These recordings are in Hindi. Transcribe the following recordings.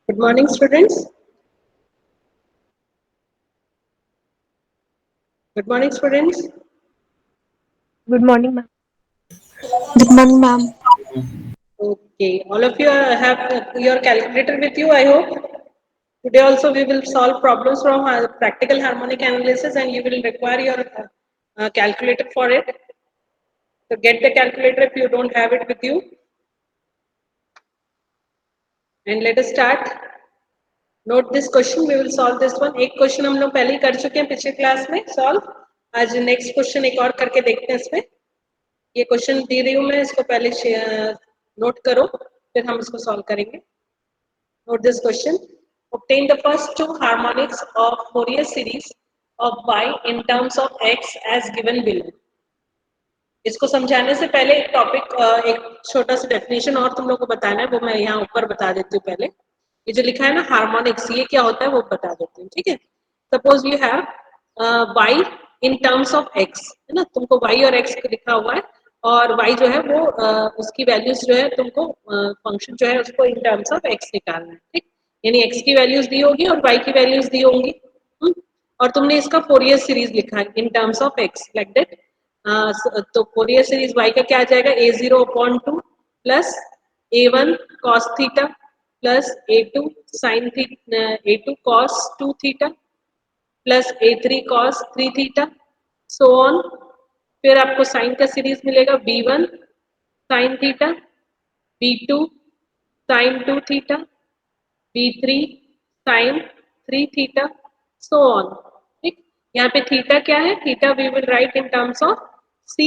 Good morning, students. Good morning, students. Good morning, ma'am. Good morning, ma'am. Okay, all of you have your calculator with you, I hope. Today also we will solve problems from practical harmonic analysis and you will require your calculator for it. So get the calculator if you don't have it with you. And let us start. Note this question, we will solve this one. एक क्वेश्चन हम लोग पहले ही कर चुके हैं पिछले क्लास में सॉल्व. आज नेक्स्ट क्वेश्चन एक और करके देखते हैं इसमें. ये क्वेश्चन दे रही हूँ मैं, इसको पहले नोट करो फिर हम इसको सॉल्व करेंगे. Note this question. obtain the first two harmonics of Fourier series of y in terms of x as given below. इसको समझाने से पहले एक टॉपिक एक छोटा सा डेफिनेशन और तुम लोग को बताना है, वो मैं यहाँ ऊपर बता देती हूँ. पहले ये जो लिखा है ना हार्मोनिक्स, ये क्या होता है वो बता देती हूँ. ठीक है. Suppose you have y in terms of x, है ना. तुमको y और x लिखा हुआ है और y जो है वो उसकी वैल्यूज जो है तुमको फंक्शन जो है उसको इन टर्म्स ऑफ x निकालना है. ठीक. यानी x की वैल्यूज दी होगी और y की वैल्यूज दी होंगी. और तुमने इसका फोरियर सीरीज लिखा है in terms of x like that. तो फोरियर सीरीज y का क्या आ जाएगा, a0/2 plus a1 cos theta plus a2 sin theta a2 cos 2 theta plus a3 cos 3 theta so on. फिर आपको साइन का सीरीज मिलेगा b1 sin theta, b2 sin 2 theta, b3 sin 3 theta so on. ठीक. यहाँ पे थीटा क्या है, theta we will write in terms of c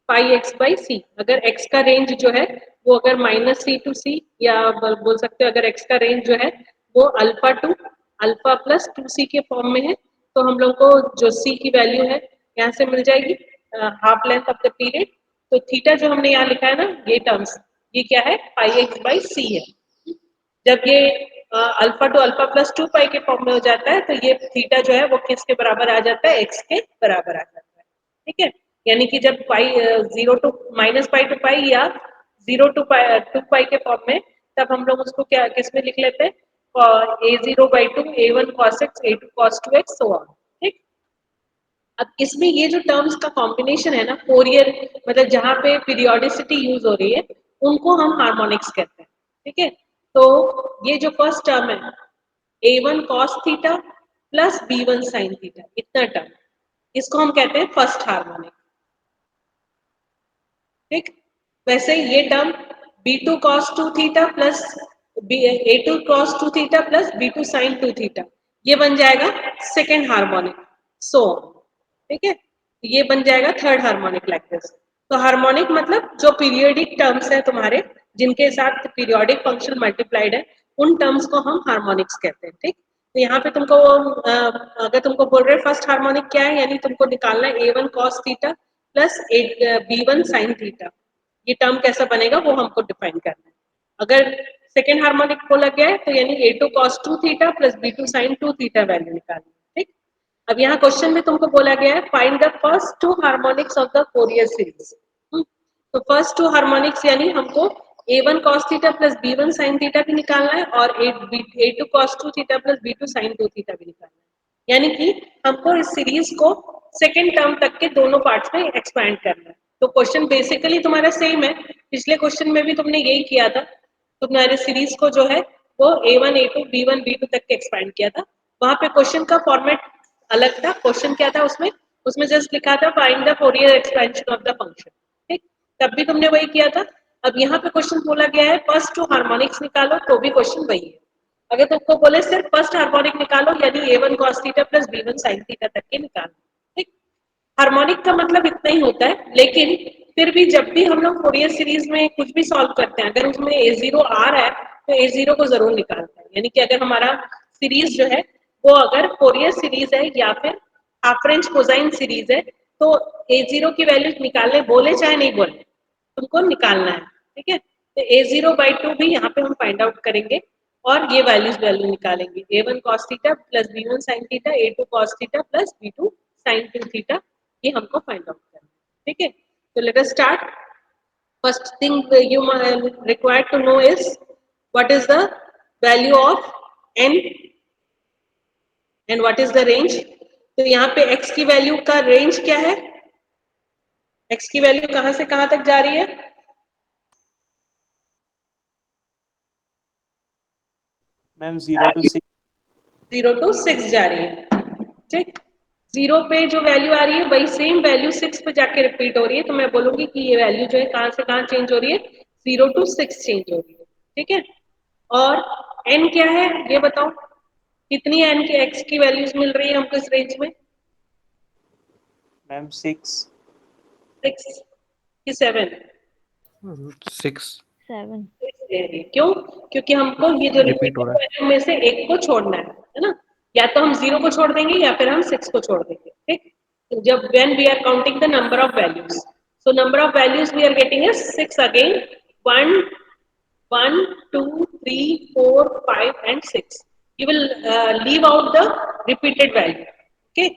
pi x by सी. अगर x का रेंज जो है वो अगर -c टू c या बोल सकते हो अगर x का रेंज जो है वो alpha two alpha plus 2c के फॉर्म में है तो हम लोग को जो c की वैल्यू है यहाँ से मिल जाएगी half length of the period. तो थीटा जो हमने यहाँ लिखा है ना ये टर्म्स, ये क्या है पाई x बाई सी है. जब ये अल्फा टू अल्फा प्लस 2 पाई के फॉर्म में हो जाता है तो ये थीटा जो है वो किसके बराबर आ जाता है, x के बराबर आ जाता है. ठीक है. यानी कि जब पाई 0 टू माइनस पाई टू पाई या 0 टू पाई 2 पाई के फॉर्म में, तब हम लोग उसको क्या किस में लिख लेते हैं, a0/2 a1 cos x a2 cos 2x so on. ठीक. अब इसमें ये जो टर्म्स का कॉम्बिनेशन है ना फोरियर, मतलब जहाँ पे पीरियोडिसिटी यूज हो रही है उनको हम हार्मोनिक्स कहते हैं. ठीक है. तो ये जो फर्स्ट टर्म है a1 cos theta plus b1 sin theta, इतना टर्म, इसको हम कहते हैं फर्स्ट हार्मोनिक. ठीक. वैसे ये term b2 cos 2 theta plus a2 cos 2 theta plus b2 sin 2 theta, ये बन जाएगा सेकेंड हार्मोनिक. सो ठीक है. ये बन जाएगा थर्ड हार्मोनिक लाइक दिस. तो हार्मोनिक मतलब जो पीरियोडिक टर्म्स है तुम्हारे जिनके साथ पीरियोडिक फंक्शन मल्टीप्लाइड है उन टर्म्स को हम हार्मोनिक्स कहते हैं. ठीक. तो यहाँ पे तुमको अगर तुमको बोल रहे फर्स्ट हार्मोनिक क्या है, यानी तुमको निकालना है a1 cos theta plus b1 sin theta. ये टर्म कैसा बनेगा वो हमको डिफाइन करना है. अगर सेकेंड हार्मोनिक बोला गया है तो यानी a2 cos 2 theta plus b2 sin 2 theta value निकालनी. ठीक. अब यहाँ क्वेश्चन में तुमको बोला गया है find the first two harmonics of the Fourier series. तो फर्स्ट टू हार्मोनिक्स यानी हमको a1 cos theta plus b1 sin theta भी निकालना है और a2 cos 2 theta plus b2 sin 2 theta भी निकालना है. यानी कि हमको इस सीरीज को सेकेंड टर्म तक के दोनों पार्ट्स में एक्सपैंड करना है. तो क्वेश्चन बेसिकली तुम्हारा सेम है, पिछले क्वेश्चन में भी तुमने यही किया था. तुम्हारे सीरीज को जो है वो a1 a2 b1 b2 तक के एक्सपैंड किया था. वहां पे क्वेश्चन का फॉर्मेट अलग था. क्वेश्चन क्या था उसमें, उसमें जस्ट लिखा था find the Fourier expansion of the function. ठीक. तब भी तुमने वही किया था. अब यहाँ पे क्वेश्चन बोला गया है फर्स्ट टू हार्मोनिक्स निकालो, तो भी क्वेश्चन वही है. अगर तुमको बोले सिर्फ फर्स्ट हार्मोनिक निकालो यानी a1 cos theta plus b1 sin theta तक के निकालो. ठीक. हार्मोनिक का मतलब इतना ही होता है, लेकिन फिर भी जब भी हम लोग फोरियर सीरीज में कुछ भी सॉल्व करते हैं अगर उसमें a0 आ रहा है तो a0 को जरूर निकालते हैं. यानी कि अगर हमारा सीरीज जो है वो अगर फोरियर सीरीज है या फिर हाफ रेंज कोसाइन सीरीज है तो a0 की वैल्यू निकालने बोले चाहे नहीं बोले तुमको निकालना है. ठीक है. तो a0/2 भी यहाँ पे हम फाइंड आउट करेंगे और ये वैल्यू निकालेंगे a1 cos theta plus b1 sin theta a2 cos theta plus b2 sin 2 theta, ये हमको फाइंड आउट करना है. ठीक है. तो let us start. First thing you required to know is what is the value of n and what is the range. तो यहाँ पे x की वैल्यू का रेंज क्या है, x की वैल्यू कहां से कहां तक जा रही है, मैम 0 to 6। 0 to 6 जा रही है, ठीक। 0 पे जो वैल्यू आ रही है वही सेम वैल्यू 6 पे जाके रिपीट हो रही है, तो मैं बोलूंगी कि ये वैल्यू जो है कहां से कहां चेंज हो रही है, 0 to 6 चेंज हो रही है, ठीक है। और n क्या है ये बताओ, कितनी n के x की वैल्यूज मिल रही है हमको इस रेंज में, मैम 6। 6 की 7, 6 7 क्यों, क्योंकि हमको ये जो रिपीट हो रहा है। वैल्यू में से एक को छोड़ना है ना, या तो हम 0 को छोड़ देंगे या फिर हम 6 को छोड़ देंगे, ठीक। तो जब when we are counting the number of values, so number of values we are getting is 6 again, 1 1 2 3 4 5 and 6, you will leave out the repeated value, okay,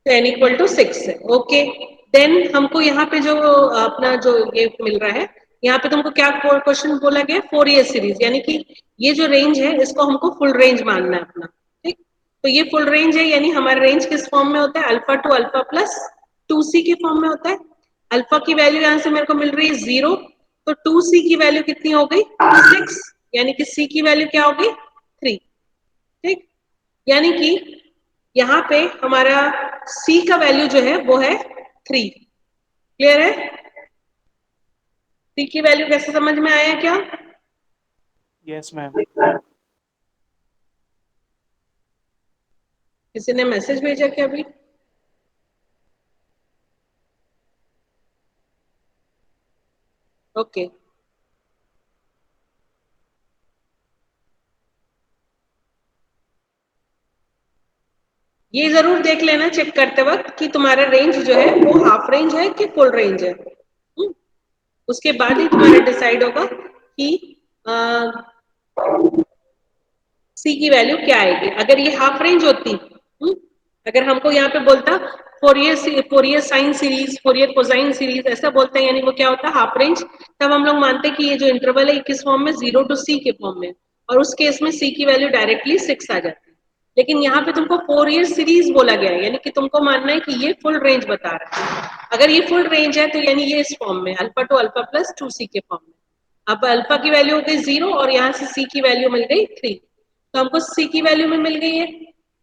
तो n equal to 6 है, ओके। देन हमको यहाँ पे जो अपना जो ये मिल रहा है, यहाँ पे तुमको क्या क्वेश्चन बोला गया, फोरियर सीरीज, यानी कि ये जो रेंज है इसको हमको फुल रेंज मानना है अपना, ठीक। तो ये फुल रेंज है, यानी हमारा रेंज किस फॉर्म में होता है, alpha two alpha plus 2c के फॉर्म में होता है। अल्फा की वैल्यू यहाँ से मेरे को मिल रही है 0, तो 2c की वैल्यू कितनी हो गई 6, यानी कि c की वैल्यू क्या होगी 3, ठीक। यानी कि यहाँ पे हमारा c का वैल्यू जो है वो है 3, क्लियर है। c की वैल्यू कैसे समझ में आया क्या, यस मैम। किसी ने मैसेज भेजा क्या अभी, ओके। ये जरूर देख लेना चेक करते वक्त कि तुम्हारा रेंज जो है वो हाफ रेंज है कि फुल रेंज है, उसके बाद ही तुम्हारा डिसाइड होगा कि सी की वैल्यू क्या आएगी। अगर ये हाफ रेंज होती, अगर हमको यहाँ पे बोलता Fourier sine series, Fourier cosine series ऐसा बोलते हैं, यानी वो क्या होता है हाफ रेंज, तब हम लोग मानते हैं कि ये जो इंटरवल है किस फॉर्म में, 0 to c के फॉर्म में, और उस केस में c की वैल्यू डायरेक्टली 6 आ जाती है। लेकिन यहाँ पे तुमको फोरियर सीरीज बोला गया है, यानी कि तुमको मानना है कि ये फुल रेंज बता रहा है। अगर ये फुल रेंज है तो यानी ये इस फॉर्म में alpha two alpha plus 2c के फॉर्म में, अब अल्फा की वैल्यू हो गई 0 और यहाँ से c की वैल्यू मिल गई 3, तो हमको c की वैल्यू में मिल गई है,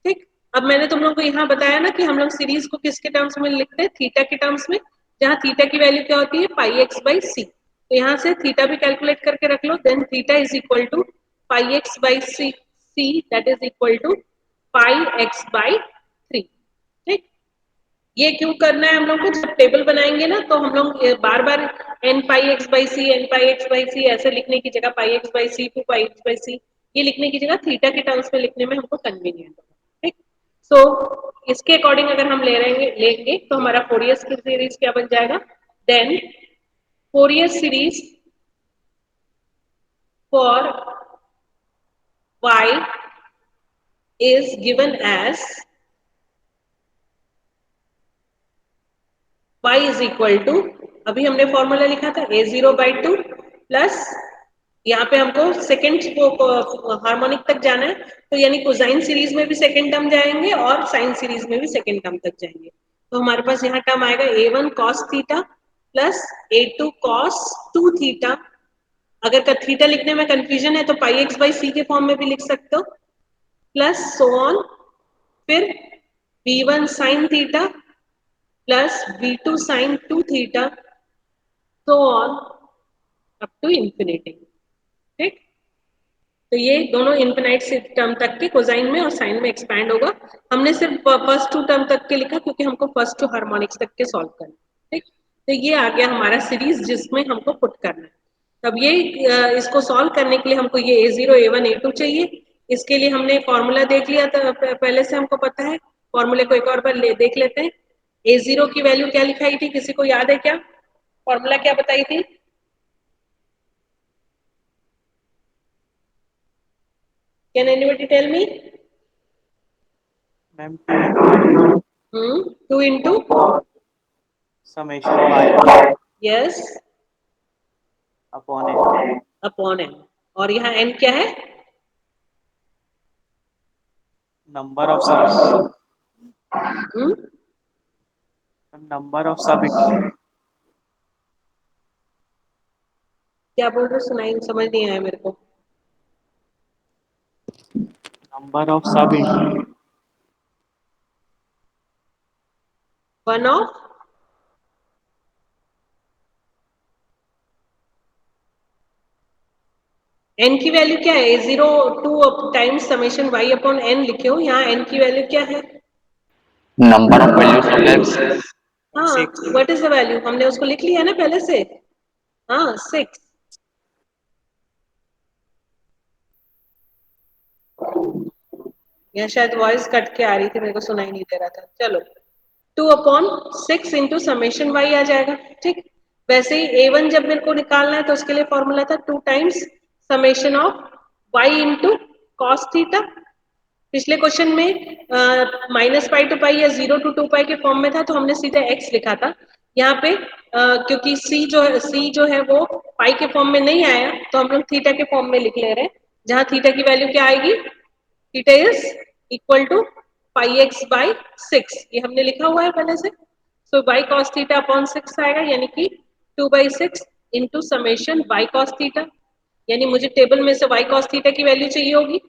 ठीक। अब मैंने तुम लोगों को यहाँ बताया ना कि हम लोग सीरीज को किसके टर्म्स में लिखते हैं, थीटा के टर्म्स में, जहाँ थीटा की वैल्यू क्या होती है पाई एक्स बाई सी, तो यहाँ से थीटा भी कैलकुलेट करके रख लो, then theta is equal to pi x by c, that is equal to pi x by 3, ठीक। ये क्यों करना है हम लोग को, जब टेबल बनाएंगे ना तो हम लोग बार बार n pi x by c, n pi x by c ऐसे लिखने की जगह pi x by c, two pi x by c, ये लिखने की जगह थीटा के टर्म्स में लिखने में हमको कन्वीनियंट होगा, ठीक। सो इसके अकॉर्डिंग अगर हम लेंगे तो हमारा फोरियर सीरीज क्या बन जाएगा, then Fourier series for y is given as y is equal to, अभी हमने फॉर्मूला लिखा था a0/2 प्लस, यहाँ पे हमको सेकेंड हार्मोनिक तक जाना है, तो यानी कोसाइन सीरीज में भी सेकेंड टर्म जाएंगे और साइन सीरीज में भी सेकेंड टर्म तक जाएंगे, तो हमारे पास यहाँ टर्म आएगा a1 cos theta plus a2 cos 2 theta. अगर थीटा लिखने में कंफ्यूजन है तो पाई एक्स बाई सी के फॉर्म में भी लिख सकते हो, प्लस सो ऑन, फिर b1 sin theta plus b2 sin 2 theta, so on up to infinity, ठीक। तो ये दोनों इनफिनाइट टर्म तक के कोसाइन में और साइन में एक्सपैंड होगा। हमने सिर्फ फर्स्ट 2 टर्म तक के लिखा क्योंकि हमको फर्स्ट 2 हार्मोनिक्स तक के सॉल्व करना, ठीक। तो ये आ गया हमारा सीरीज जिसमें हमको पुट करना है। तब ये इसको सॉल्व करने के लिए हमको ये a0 a1 a2 चाहिए, इसके लिए हमने फॉर्मूला देख लिया था पहले से, हमको पता है, फॉर्मूले को एक और बार देख लेते हैं। a0 की वैल्यू क्या लिखाई थी, किसी को याद है क्या, फॉर्मूला क्या बताई थी, can anybody tell me, ma'am 2 into summation y yes upon n। upon n, और यहाँ n क्या है? Number of sub hmm? number of sub क्या बोल रहे हो? सुनाई समझ नहीं आया मेरे को। number of sub one of n की वैल्यू क्या है? A02 times summation y upon n लिखे हो, यहाँ n की वैल्यू क्या है? number of values of x, हाँ, 6 व्हाट इज द वैल्यू? हमने उसको लिख लिया है ना पहले से। हाँ, 6। यहाँ शायद वॉइस कट के आ रही थी, मेरे को सुनाई नहीं दे रहा था। चलो, 2/6 इंटू समेशन y आ जाएगा। ठीक, वैसे ही A1 जब मेरे को निकालना है तो उसके लिए फॉर्मूला था 2 times summation of y into cos theta. पिछले क्वेश्चन में -π to π या 0 to 2π के फॉर्म में था, तो हमने सीधा x लिखा था। यहाँ पे क्योंकि c जो है वो पाई के फॉर्म में नहीं आया, तो हम लोग थीटा के फॉर्म में लिख ले रहे हैं, जहाँ थीटा की वैल्यू क्या आएगी? Theta is equal to πx/6, ये हमने लिखा हुआ है पहले से। सो y cos थीटा अपॉन 6 आएगा, यानी कि 2/6 into summation y cos theta. यानी मुझे टेबल में से y cos थीटा की वैल्यू चाहिए होगी।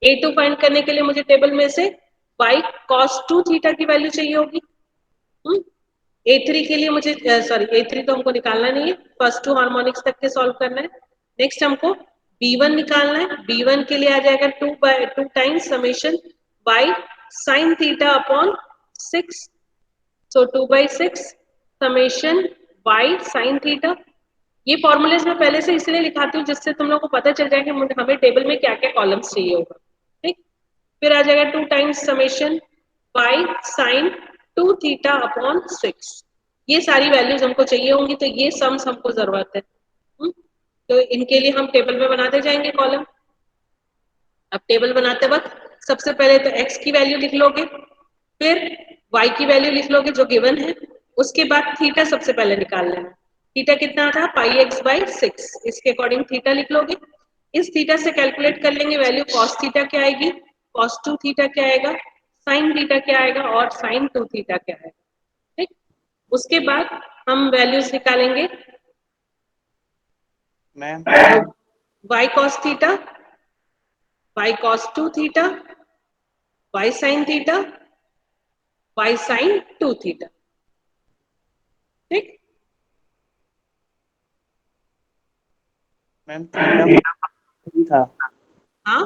A2 फाइंड करने के लिए मुझे टेबल में से y cos 2 थीटा की वैल्यू चाहिए होगी। A3 के लिए मुझे A3 तो हमको निकालना नहीं है, फर्स्ट टू हार्मोनिक्स तक के सॉल्व करना है। नेक्स्ट हमको B1 निकालना है। B1 के लिए आ जाएगा 2 times summation y sin theta upon 6, सो 2/6 समेशन y sin थीटा। ये फॉर्मूलेस में पहले से इसलिए लिखाती हूँ जिससे तुम लोगों को पता चल जाए कि हमें टेबल में क्या क्या कॉलम्स चाहिए होगा। ठीक, फिर आ जाएगा 2 times summation y sin 2 theta upon 6। ये सारी वैल्यूज हमको चाहिए होंगी, तो ये सम्स हमको जरूरत है। तो इनके लिए हम टेबल में बनाते जाएंगे कॉलम। अब टेबल बनाते वक्त सबसे पहले तो x की वैल्यू लिख लोगे, फिर y की वैल्यू लिख लोगे जो गिवन है, उसके बाद थीटा सबसे पहले निकाल लेना। थीटा कितना था? πx/6, इसके अकॉर्डिंग थीटा लिख लोगे। इस थीटा से कैलकुलेट कर लेंगे वैल्यू cos थीटा क्या आएगी, cos 2 थीटा क्या आएगा, sin थीटा क्या आएगा और sin 2 थीटा क्या आएगा। ठीक, उसके बाद हम वैल्यूज निकालेंगे। Ma'am y cos theta, y cos 2 theta, y sin theta, y sin 2 theta. ठीक, मैम थीटा था, हाँ,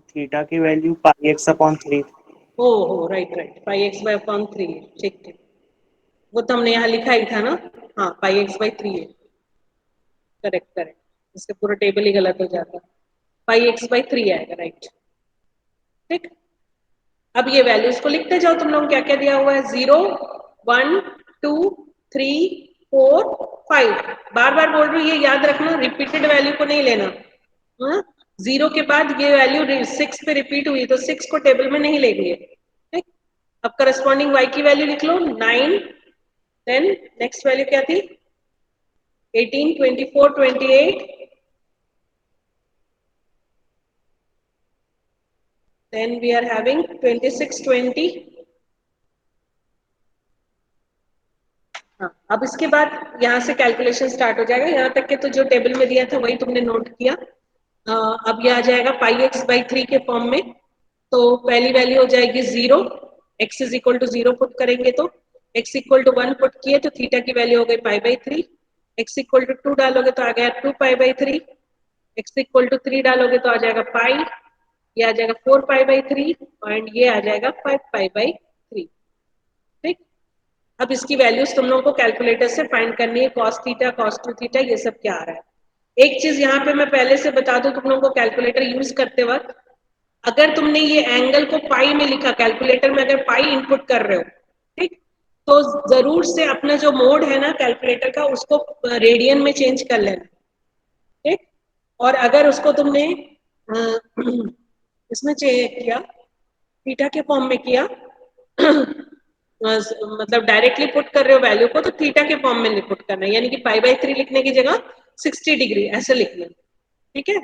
थीटा की वैल्यू πx/3 हो राइट, πx/3 है। ठीक ठीक, वो तो हमने यहाँ लिखा ही था ना। हाँ, πx/3 है। करेक्ट, इससे पूरा टेबल ही गलत हो जाता। πx/3 आएगा, राइट। ठीक, अब ये वैल्यूज को लिखते जाओ। तुम लोग क्या क्या दिया हुआ है? 0, 1, 2, 3, 4, 5। बार बार बोल रही हूँ, ये याद रखना, रिपीटेड वैल्यू को नहीं लेना। 0 के बाद ये वैल्यू 6 पे रिपीट हुई तो 6 को टेबल में नहीं लेंगे। ठीक, अब करस्पॉन्डिंग y की वैल्यू लिख लो 9, देन नेक्स्ट वैल्यू क्या थी? 18, 24, 28, then we are having 26, 20। हाँ, अब इसके बाद यहाँ से कैलकुलेशन स्टार्ट हो जाएगा। यहाँ तक के तो जो टेबल में दिया था वही तुमने नोट किया। अब ये आ जाएगा πx/3 के फॉर्म में। तो पहली वैल्यू हो जाएगी 0, x is equal to 0 put करेंगे तो x इक्वल टू 1 पुट किए तो थीटा की वैल्यू हो गई π/3। x इक्वल टू 2 डालोगे तो आ गया 2π/3। x इक्वल टू 3 डालोगे तो आ जाएगा पाई, ये आ जाएगा 4π/3 एंड ये आ जाएगा 5π/3। ठीक, अब इसकी वैल्यूज तुम लोगों को कैलकुलेटर से फाइंड करनी है। cos थीटा, cos 2 थीटा, ये सब क्या आ रहा है। एक चीज यहाँ पे मैं पहले से बता दूं तुम लोगों को, कैलकुलेटर यूज करते वक्त अगर तुमने ये एंगल को पाई में लिखा, कैलकुलेटर में अगर पाई इनपुट कर रहे हो, ठीक, तो जरूर से अपना जो मोड है ना कैलकुलेटर का, उसको रेडियन में चेंज कर लेना। ठीक, और अगर उसको तुमने इसमें किया, थीटा के फॉर्म में किया, मतलब डायरेक्टली पुट कर रहे हो वैल्यू को, तो थीटा के फॉर्म में पुट करना है, यानी कि π/3 लिखने की जगह 60 डिग्री ऐसे लिखना। ठीक है।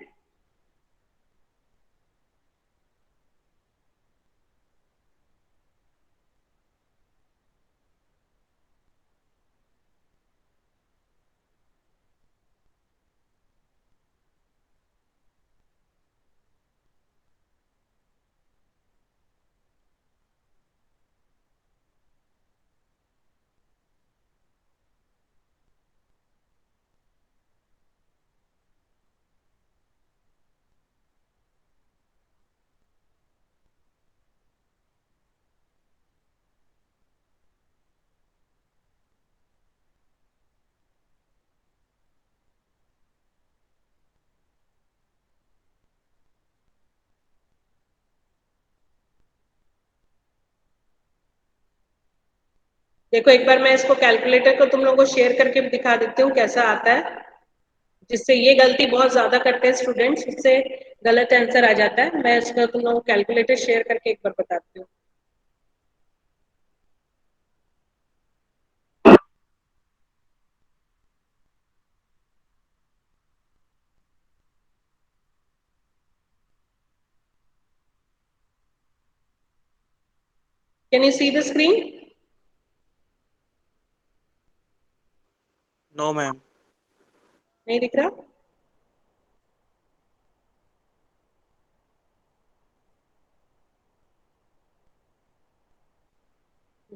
देखो एक बार मैं इसको कैलकुलेटर को तुम लोगों को शेयर करके दिखा देती हूँ कैसा आता है, जिससे ये गलती बहुत ज्यादा करते हैं स्टूडेंट्स, उससे गलत आंसर आ जाता है। मैं इसको तुम लोगों को कैलकुलेटर शेयर करके एक बार बताती हूँ। Can you see the screen? No ma'am. नहीं दिख रहा?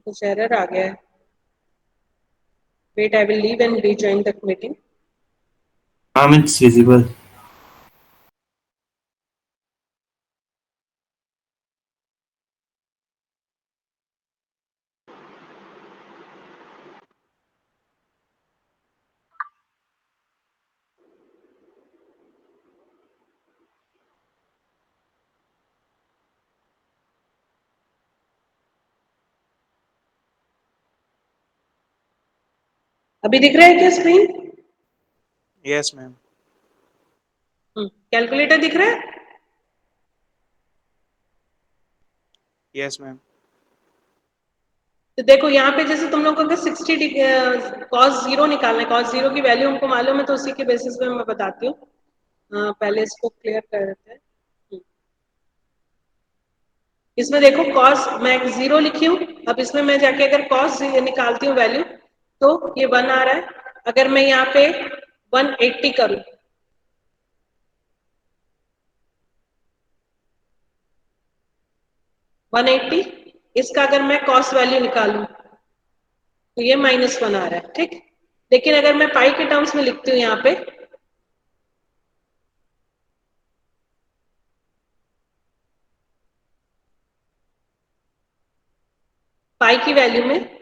कुछ एरर आ गया है। Wait, I will leave and rejoin the meeting. It's visible. अभी दिख रहा है क्या स्क्रीन? Yes ma'am. कैलकुलेटर दिख रहा है? Yes ma'am. तो देखो यहाँ पे जैसे तुम लोगों को अगर 60 cos 0 निकालना है, cos 0 की वैल्यू हमको मालूम है, तो उसी के बेसिस पे मैं बताती हूँ। पहले इसको क्लियर कर देते हैं। इसमें देखो cos मैं 0 लिखी हूँ, अब इसमें मैं जाके अगर cos निकालती हूँ वैल्यू, तो ये 1 आ रहा है। अगर मैं यहाँ पे 180 करूँ, $180, इसका अगर मैं cos वैल्यू निकालूं तो ये -1 आ रहा है, ठीक। लेकिन अगर मैं पाई के टर्म्स में लिखती हूँ यहाँ पे, पाई की वैल्यू में,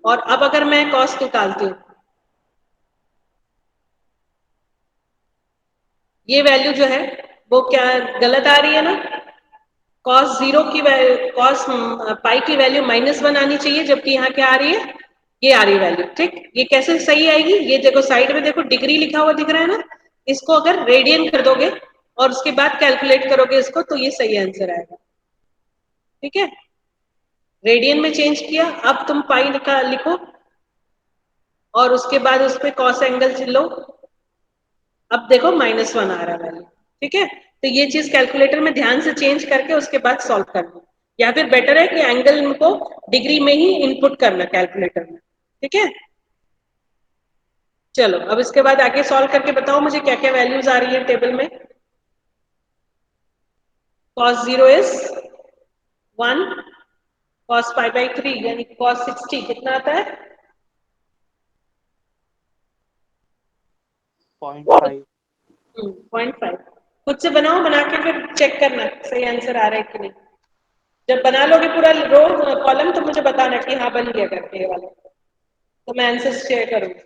और अब अगर मैं cos निकालती हूँ, ये वैल्यू जो है वो क्या गलत आ रही है ना। cos 0 की cos पाई की वैल्यू -1 आनी चाहिए, जबकि यहाँ क्या आ रही है, ये आ रही वैल्यू, ठीक। ये कैसे सही आएगी? ये देखो साइड में देखो डिग्री लिखा हुआ दिख रहा है ना, इसको अगर रेडियन कर दोगे और उसके बाद कैलकुलेट करोगे इसको, तो ये सही आंसर आएगा, ठीक है। रेडियन में चेंज किया, अब तुम पाई लिखो और उसके बाद उस पर कॉस एंगल लो, अब देखो -1 आ रहा है वैल्यू, ठीक है। तो ये चीज कैलकुलेटर में ध्यान से चेंज करके उसके बाद सॉल्व करना, या फिर बेटर है कि एंगल को डिग्री में ही इनपुट करना कैलकुलेटर में, ठीक है। चलो अब इसके बाद आगे सॉल्व करके बताओ मुझे क्या क्या वैल्यूज आ रही है टेबल में। cos 0 इज 1, cos π/3 यानी cos 60 कितना आता है? 0.5। 0.5। खुद से बनाओ, बना के फिर चेक करना सही आंसर आ रहा है कि नहीं। जब बना लोगे पूरा रो कॉलम तो मुझे बताना कि हाँ बन गया करके ये वाला, तो मैं आंसर शेयर करूंगी।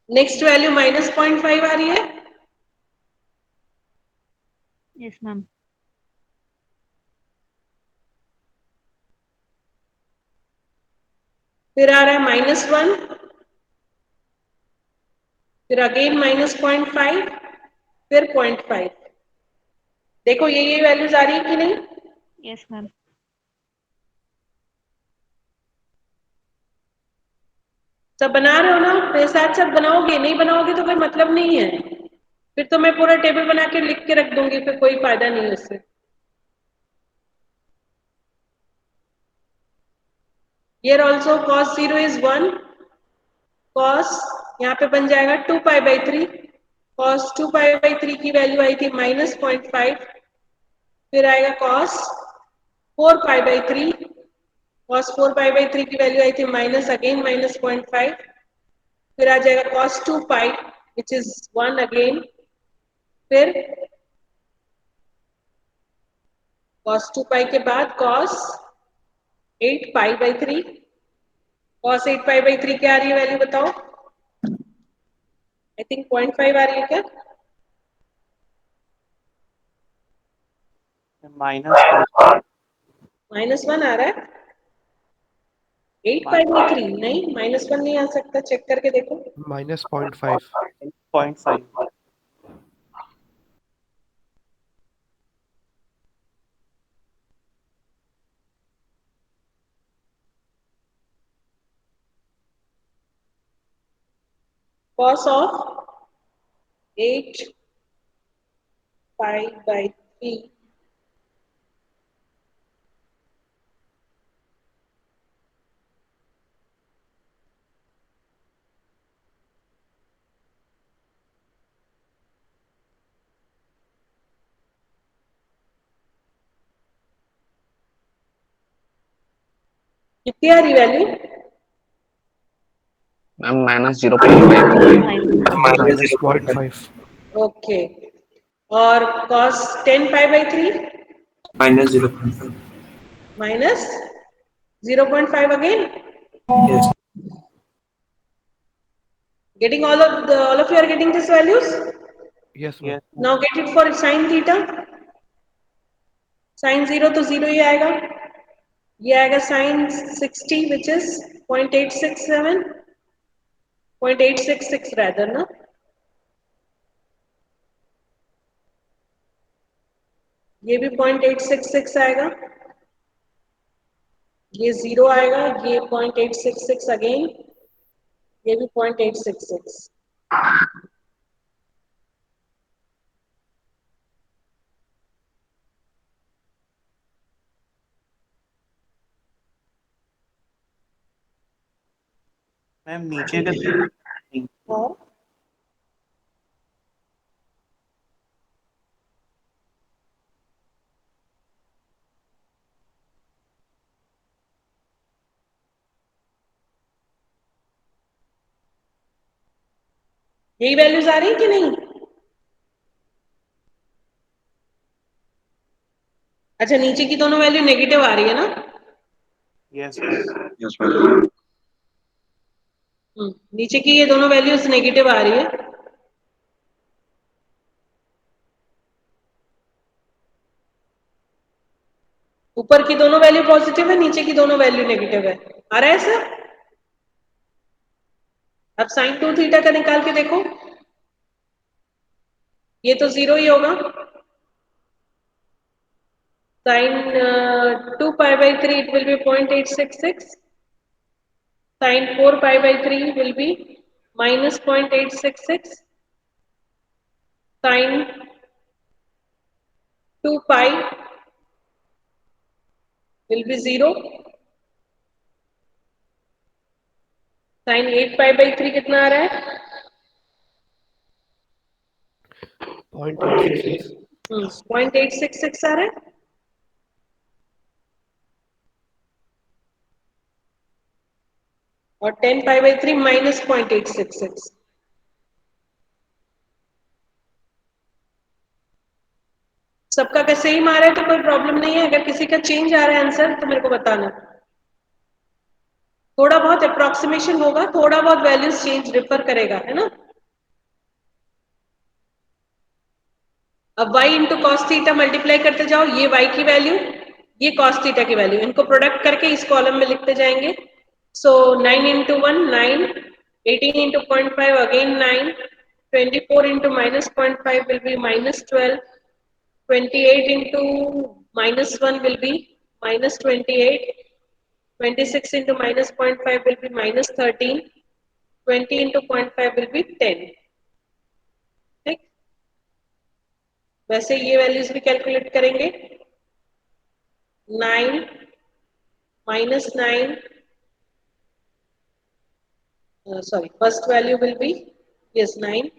नेक्स्ट वैल्यू -0.5 आ रही है। Yes, ma'am. फिर आ रहा है -1, फिर अगेन -0.5, फिर 0.5। देखो ये वैल्यूज आ रही है कि नहीं? Yes, ma'am. सब बना रहे हो ना? मेरे साथ सब बनाओगे, नहीं बनाओगे तो कोई मतलब नहीं है, फिर तो मैं पूरा टेबल बना के लिख के रख दूंगी, फिर कोई फायदा नहीं है उससे। Here also cos 0 is 1, cos यहाँ पे बन जाएगा 2 pi by 3, cos 2 pi by 3 की वैल्यू आई थी -0.5, फिर आएगा cos 4 pi by 3, cos 4 pi by 3 की वैल्यू आई थी -0.5, फिर आ जाएगा cos 2 pi which is 1 again, फिर cos 2 पाई के बाद cos 8 pi by 3, cos 8 pi by 3 क्या आ रही है वैल्यू बताओ? आई थिंक 0.5 आ रही है क्या? -1 आ रहा है। 8 पाई बाई 3 नहीं, -1 नहीं आ सकता, चेक करके देखो। minus 0.5. 0.5. Cos of 8 pi by 3 कितनी आ रही वैल्यू? मैम -0.5। Minus 0.5. ओके, और cos 10 pi by 3 -0.5. minus 0.5 again. Yes. Getting all of you are getting these values? Yes, ma'am. Yes. Now get it for sin theta. Sin 0 तो 0 ही आएगा, ये आएगा sin 60 which is 0.867, 0.866 rather ना, ये भी 0.866 आएगा, ये 0 आएगा, ये 0.866 अगेन, ये भी 0.866। मैम नीचे का और यही वैल्यूज आ रही है कि नहीं? अच्छा, नीचे की दोनों वैल्यू नेगेटिव आ रही है ना? Yes ma'am. नीचे की ये दोनों वैल्यूज नेगेटिव आ रही है, ऊपर की दोनों वैल्यू पॉजिटिव है, नीचे की दोनों वैल्यू नेगेटिव है, आ रहा है सर? अब sin 2 थीटा का निकाल के देखो, ये तो 0 ही होगा, sin 2 pi by 3 it will be 0.866, sin 4 pi by 3 will be minus 0.866, sin 2 pi will be 0, sin 8 pi by 3 कितना आ रहा है? 0.866. 0.866 आ रहा है, और 10 pi by 3 minus 0.866। सबका का सेम आ रहा है तो कोई प्रॉब्लम नहीं है, अगर किसी का चेंज आ रहा है आंसर तो मेरे को बताना, थोड़ा बहुत अप्रोक्सीमेशन होगा, थोड़ा बहुत वैल्यूज चेंज डिफर करेगा, है ना? अब y into cos theta multiply करते जाओ, ये y की वैल्यू, ये कॉस थीटा की वैल्यू, इनको प्रोडक्ट करके इस कॉलम में लिखते जाएंगे। सो 9 into 1 9, 18 into 0.5 again 9, 24 into -0.5 will be -12, 28 into -1 will be -28. 26 into -0.5 will be -13. 20 into 0.5 will be 10. ठीक, वैसे ये वैल्यूज भी कैलकुलेट करेंगे. 9 -9, sorry, first value will be, yes, 9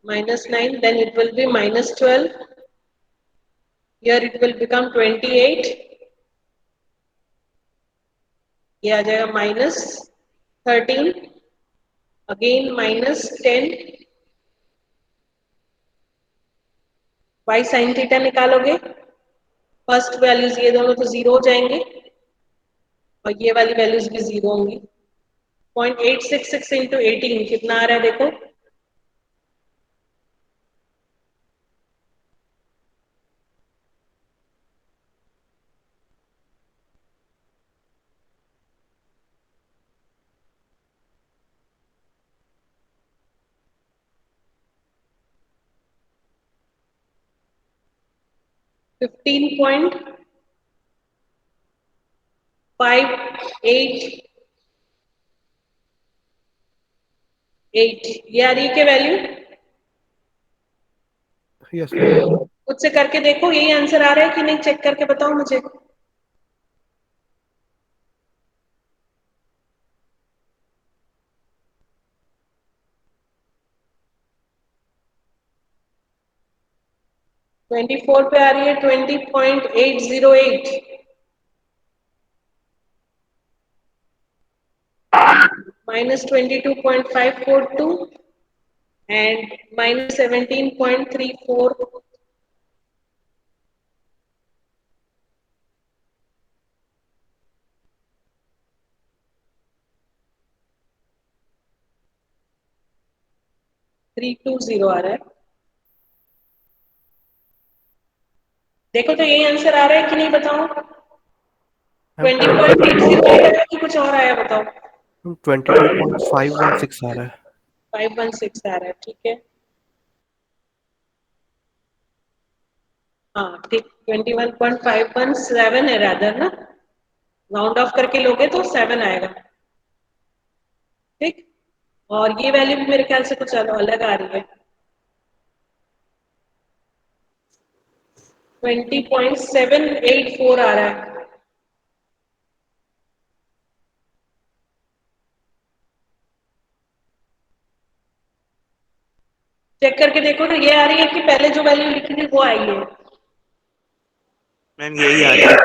-9, then it will be -12. Here it will become 28. ये आ जाएगा -13, अगेन -10. y sin थीटा निकालोगे, फर्स्ट वैल्यूज ये दोनों तो जीरो हो जाएंगे और ये वाली वैल्यूज भी जीरो होंगी. 0.866 इंटू 18 कितना आ रहा है देखो. $15.588. ये आ रही है क्या वैल्यू? Yes, ma'am. खुद से करके देखो, यही आंसर आ रहा है कि नहीं, चेक करके बताओ मुझे. $24 पे आ रही है 20.808. -22.542 and -17.34. $320 आ रहा है. देखो तो यही आंसर आ रहा है कि नहीं, बताओ. 20.80 आया कि कुछ और आया, बताओ. 22.516 आ रहा है. 516 आ रहा है, ठीक है. हाँ ठीक, 21.517 है रादर ना, राउंड ऑफ करके लोगे तो 7 आएगा. ठीक, और ये वैल्यू भी मेरे ख्याल से कुछ अलग आ रही है. 20.784 आ रहा है. चेक करके देखो तो ये आ रही है कि पहले जो वैल्यू लिखी थी वो आई है. मैम यही आ रही है.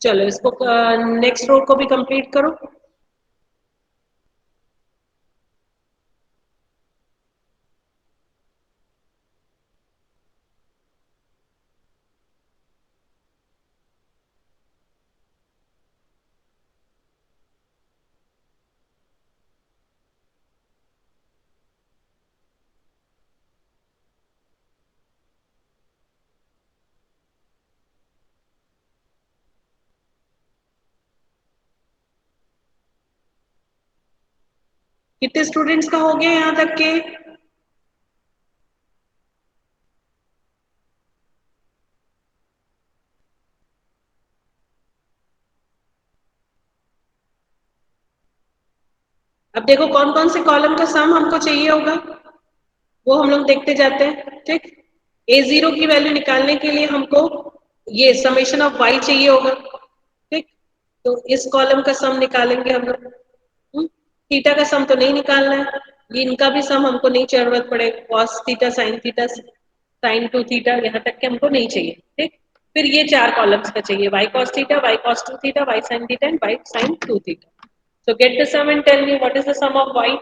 चलो इसको नेक्स्ट रो को भी कंप्लीट करो. कितने स्टूडेंट्स का हो गया यहाँ तक के? अब देखो कौन कौन से कॉलम का सम हमको चाहिए होगा वो हम लोग देखते जाते हैं. ठीक, A0 की वैल्यू निकालने के लिए हमको ये समेशन ऑफ y चाहिए होगा. ठीक, तो इस कॉलम का सम निकालेंगे हम लोग. थीटा का सम तो नहीं निकालना है, ये इनका भी सम हमको नहीं जरूरत पड़ेगा. cos theta sin theta sin 2 theta यहाँ तक के हमको नहीं चाहिए. ठीक, फिर ये चार कॉलम्स का चाहिए, y cos theta, y cos 2 theta, y sin theta and y sin 2 theta. So get the sum and tell me what is the sum of y.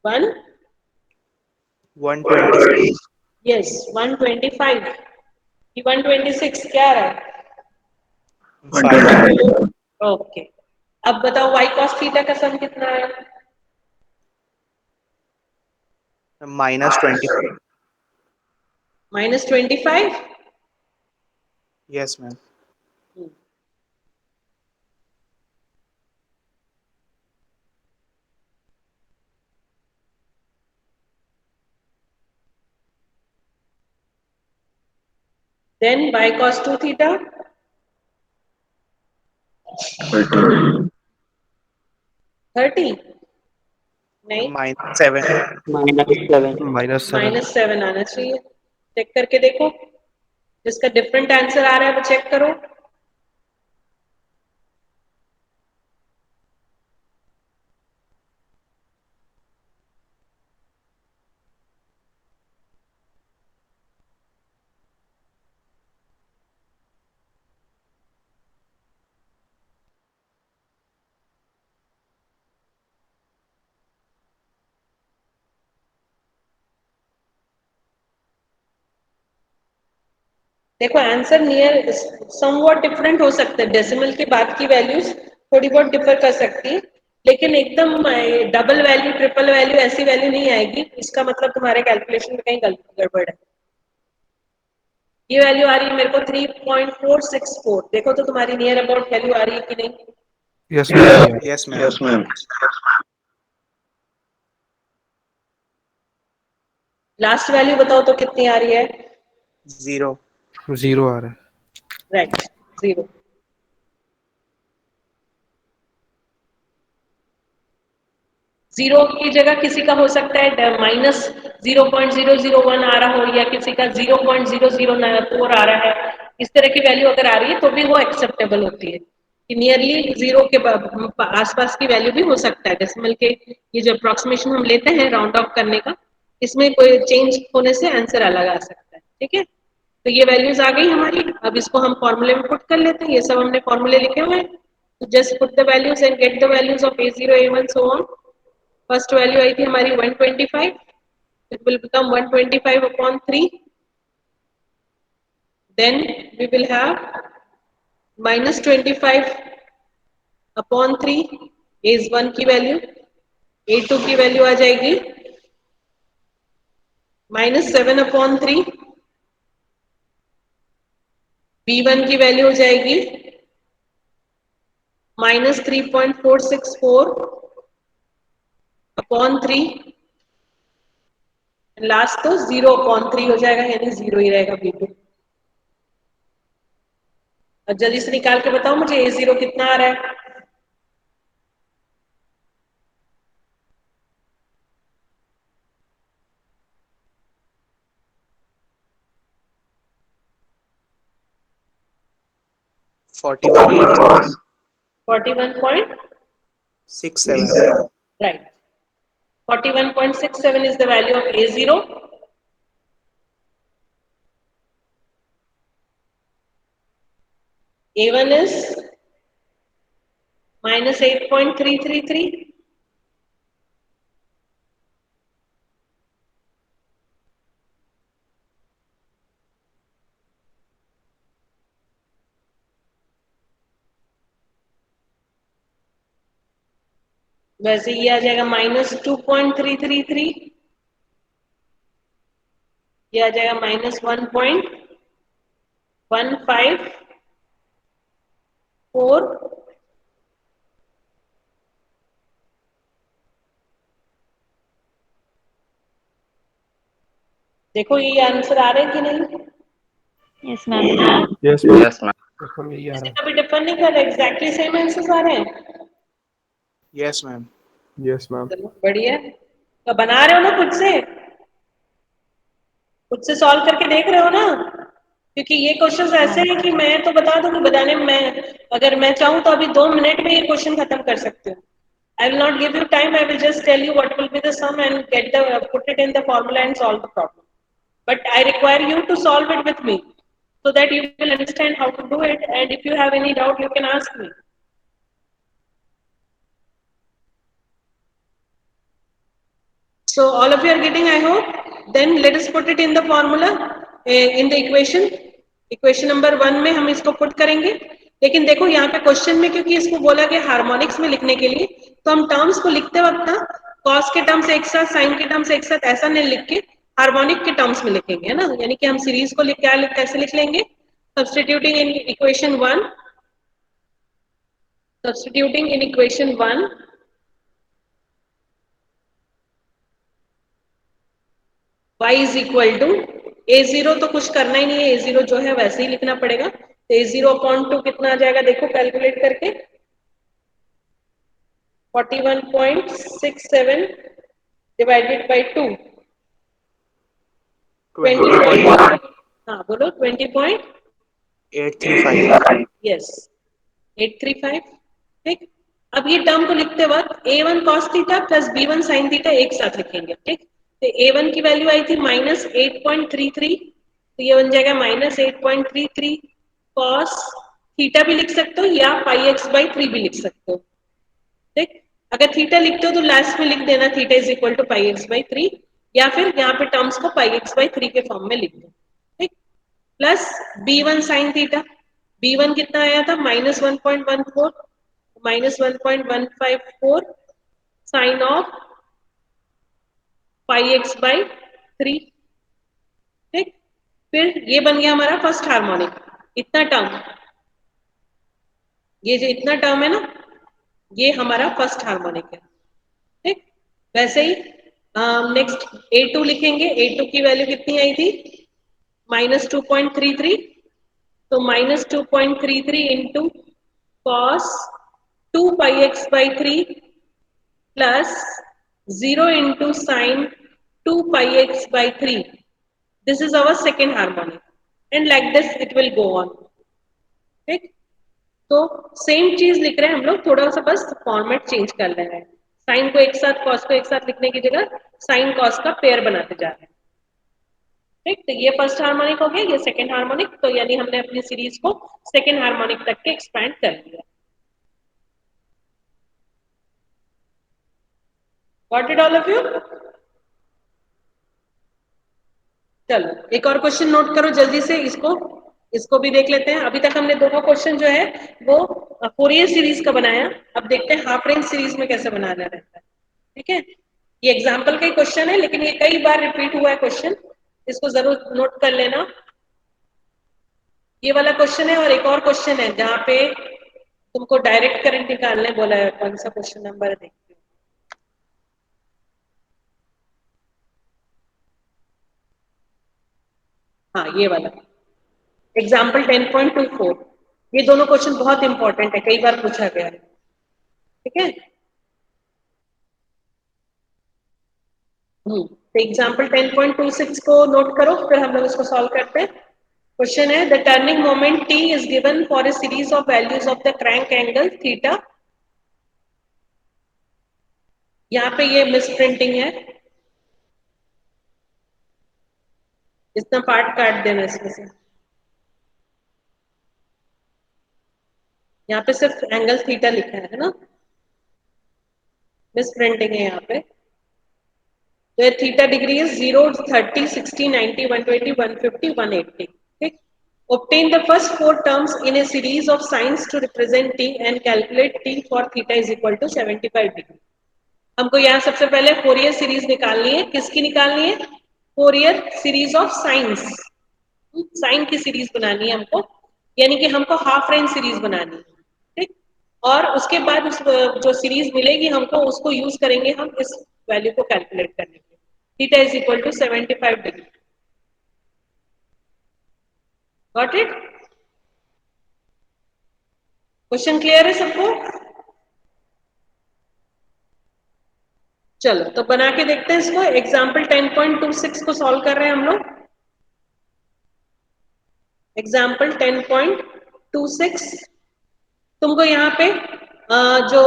One, 126. yes, 125. ये 126 क्या आ रहा है? 5. ओके, अब बताओ y cos थीटा का सम कितना है? -20. -25। Yes, ma'am. Then y cos 2 theta, -30 नहीं -7. -7. -7. -7 आना चाहिए। चेक करके देखो, जिसका डिफरेंट आंसर आ रहा है वो चेक करो। देखो आंसर नियर समवॉट डिफरेंट हो सकते हैं, डेसिमल के बाद की वैल्यूज थोड़ी बहुत डिफर कर सकती है, लेकिन एकदम डबल वैल्यू ट्रिपल वैल्यू ऐसी वैल्यू नहीं आएगी। इसका मतलब तुम्हारे कैलकुलेशन में कहीं गलती गड़बड़ है। ये वैल्यू आ रही है मेरे को 3.464। देखो तो तुम्हारी नियर अबाउट वैल्यू आ रही है कि नहीं? Yes, ma'am. Yes, ma'am. Last value बताओ तो कितनी आ रही है? 0. 0 आ रहा है. राइट, 0। जीरो की जगह किसी का हो सकता है -0.001 आ रहा हो, या किसी का 0.004 आ रहा है। इस तरह की वैल्यू अगर आ रही है तो भी वो एक्सेप्टेबल होती है कि नियरली जीरो के आसपास की वैल्यू भी हो सकता है। डेसिमल के ये जो अप्रोक्सीमेशन हम लेते हैं राउंड ऑफ करने का, इसमें कोई चेंज होने से आंसर अलग आ सकता है। ठीक है, तो ये वैल्यूज आ गई हमारी। अब इसको हम फॉर्मूले में पुट कर लेते हैं। ये सब हमने फॉर्मूले लिखे हुए हैं, तो just put the values and get the values of A0 A1 so on. First value आई थी हमारी 125, it will become 125/3। Then we will have -25/3 A1 की वैल्यू, A2 की वैल्यू आ जाएगी -7/3, B1 की वैल्यू हो जाएगी -3.464/3, लास्ट तो 0/3 हो जाएगा, यानी 0 ही रहेगा B2। और जल्दी से निकाल के बताओ मुझे A0 कितना आ रहा है? -41. 41.67, right, 41.67 is the value of A0. A1 is -8.333. वैसे ये आ जाएगा -2.333, ये आ जाएगा -1.154। देखो ये आंसर आ रहे हैं कि नहीं? Yes, ma'am. Yes, ma'am. Yes, ma'am. इसमें यही आ इससे रहा है. कभी डिफर नहीं कर रहे, एग्जैक्टली सेम आंसर आ रहे हैं। Yes, ma'am. Yes, ma'am. चलो बढ़िया। तो बना रहे हो ना खुद से सॉल्व करके देख रहे हो ना? क्योंकि ये क्वेश्चंस ऐसे हैं कि मैं तो बता दूंगी, बताने में अगर मैं चाहूँ तो अभी 2 मिनट में ये क्वेश्चन खत्म कर सकती हूँ। I will not give you time. I will just tell you what will be the sum and put it in the formula and solve the problem. But I require you to solve it with me so that you will understand how to do it. And if you have any doubt, you can ask me. So all of you are getting, I hope. Then let us put it in the formula, in the equation. Equation number 1 में हम इसको put करेंगे. लेकिन देखो यहाँ पे क्वेश्चन में क्योंकि इसको बोला गया हार्मोनिक्स में लिखने के लिए, तो हम टर्म्स को लिखते वक्त ना कॉस के टर्म्स एक साथ, साइन के टर्म्स एक साथ ऐसा नहीं लिख के हार्मोनिक के टर्म्स में लिखेंगे, है ना। यानी कि हम सीरीज को कैसे लिख लेंगे, substituting in equation 1, substituting in equation 1 y is equal to a0, तो कुछ करना ही नहीं है, a0 जो है वैसे ही लिखना पड़ेगा। तो a0 अपॉन 2 कितना आ जाएगा, देखो कैलकुलेट करके 41.67 डिवाइडेड बाई 2, 20. हाँ बोलो 20.835. यस 835। ठीक, अब ये टर्म को लिखते वक्त a1 cos theta plus b1 sin theta एक साथ लिखेंगे। ठीक, तो a1 की वैल्यू आई थी -8.33, तो ये बन जाएगा -8.33 cos थीटा भी लिख सकते हो या πx/3 भी लिख सकते हो। ठीक, अगर थीटा लिखते हो तो लास्ट में लिख देना theta is equal to πx/3, या फिर यहाँ पे टर्म्स को πx/3 के फॉर्म में लिख दो। ठीक, plus b1 sin theta, b1 कितना आया था -1.14, -1.154 साइन ऑफ πx/3। ठीक, फिर ये बन गया हमारा फर्स्ट हार्मोनिक, इतना टर्म, ये जो इतना टर्म है ना, ये हमारा फर्स्ट हार्मोनिक है। ठीक, वैसे ही नेक्स्ट a2 लिखेंगे, a2 की वैल्यू कितनी आई थी -2.33, तो -2.33 into cos 2 πx/3 plus 0 into sine 2 πx/3, this is our second harmonic and like this it will go on. ठीक, तो सेम चीज लिख रहे हैं हम लोग, थोड़ा सा बस फॉर्मेट चेंज कर ले रहे हैं, साइन को एक साथ कॉस को एक साथ लिखने की जगह साइन कॉस का पेयर बनाते जा रहे हैं। ठीक, तो ये फर्स्ट हार्मोनिक हो गया, ये सेकंड हार्मोनिक, तो यानी हमने अपनी सीरीज को सेकंड हार्मोनिक तक के एक्सपैंड कर लिया। Got it all of you? चलो एक और क्वेश्चन नोट करो जल्दी से, इसको भी देख लेते हैं। अभी तक हमने दोनों क्वेश्चन जो है वो फोरियर सीरीज का बनाया, अब देखते हैं हाफ रेंज सीरीज में कैसे बनाना रहता है। ठीक है, ये एग्जाम्पल का ही क्वेश्चन है लेकिन ये कई बार रिपीट हुआ है क्वेश्चन, इसको जरूर नोट कर लेना। ये वाला क्वेश्चन है और एक और क्वेश्चन है जहाँ पे तुमको डायरेक्ट करंट निकालने बोला है, कौन सा क्वेश्चन नंबर है देखते हो। हाँ ये वाला एग्जाम्पल 10.24, ये दोनों क्वेश्चन बहुत इंपॉर्टेंट है, कई बार पूछा गया है। ठीक है, तो एग्जाम्पल 10.26 को नोट करो, फिर हम लोग इसको सॉल्व करते हैं। क्वेश्चन है the turning moment t is given for a series of values of the crank angle theta. यहाँ पे ये मिस प्रिंटिंग है, इतना पार्ट काट देना इसमें से, यहाँ पे सिर्फ एंगल थीटा लिखा है ना, मिस प्रिंटिंग है यहाँ पे। तो थीटा डिग्री is 0, 30, 60, 90, 120, 150, 180. ठीक, obtain the first four terms in a series of signs to represent t and calculate t for theta is equal to 75 degree. हमको यहाँ सबसे पहले फोरियर सीरीज निकालनी है, किसकी निकालनी है, Fourier series of sines, sine की सीरीज बनानी है हमको, यानी कि हमको हाफ रेंज सीरीज बनानी है। ठीक, और उसके बाद उस जो सीरीज मिलेगी हमको उसको यूज करेंगे हम इस वैल्यू को कैलकुलेट करने के लिए। Theta is equal to 75 degree. Got it? Question clear है सबको? चलो तो बना के देखते हैं इसको। एग्जाम्पल 10.26 को सॉल्व कर रहे हैं हम लोग। एग्जाम्पल 10.26, तुमको यहाँ पे जो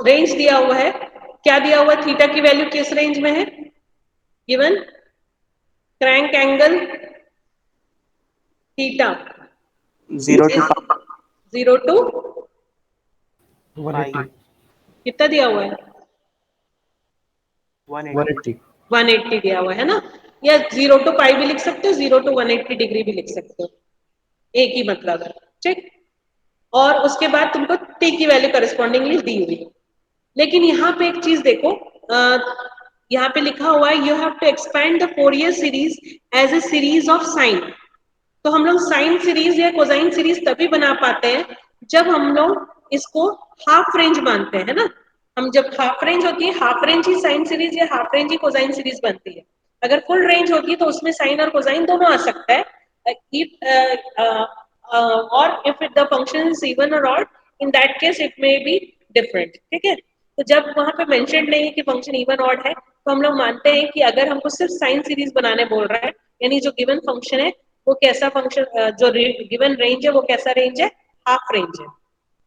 रेंज दिया हुआ है, क्या दिया हुआ है, थीटा की वैल्यू किस रेंज में है given, crank angle theta 0 to 180 कितना दिया हुआ है, 180 180 दिया हुआ है ना, या 0 to पाई भी लिख सकते हो, 0 to 180 डिग्री भी लिख सकते हो, एक ही मतलब है। ठीक, और उसके बाद तुमको t की वैल्यू करस्पॉन्डिंगली दी हुई है। लेकिन यहाँ पे एक चीज देखो, यहाँ पे लिखा हुआ है you have to expand the Fourier series as a series of sine. तो हम लोग साइन सीरीज या कोसाइन सीरीज तभी बना पाते हैं जब हम लोग इसको हाफ रेंज मानते हैं ना। हम जब हाफ रेंज होती है, हाफ रेंज ही साइन सीरीज या हाफ रेंज ही कोसाइन सीरीज बनती है। अगर फुल रेंज होगी तो उसमें साइन और कोसाइन दोनों आ सकता है। और if the function is even और odd, in that case it may be different. ठीक है, तो जब वहां पे मेंशन नहीं है कि फंक्शन इवन ऑड है, तो हम लोग मानते हैं कि अगर हमको सिर्फ साइन सीरीज बनाने बोल रहा है, यानी जो गिवन फंक्शन है वो कैसा फंक्शन, जो गिवन रेंज है वो कैसा रेंज है, हाफ रेंज है।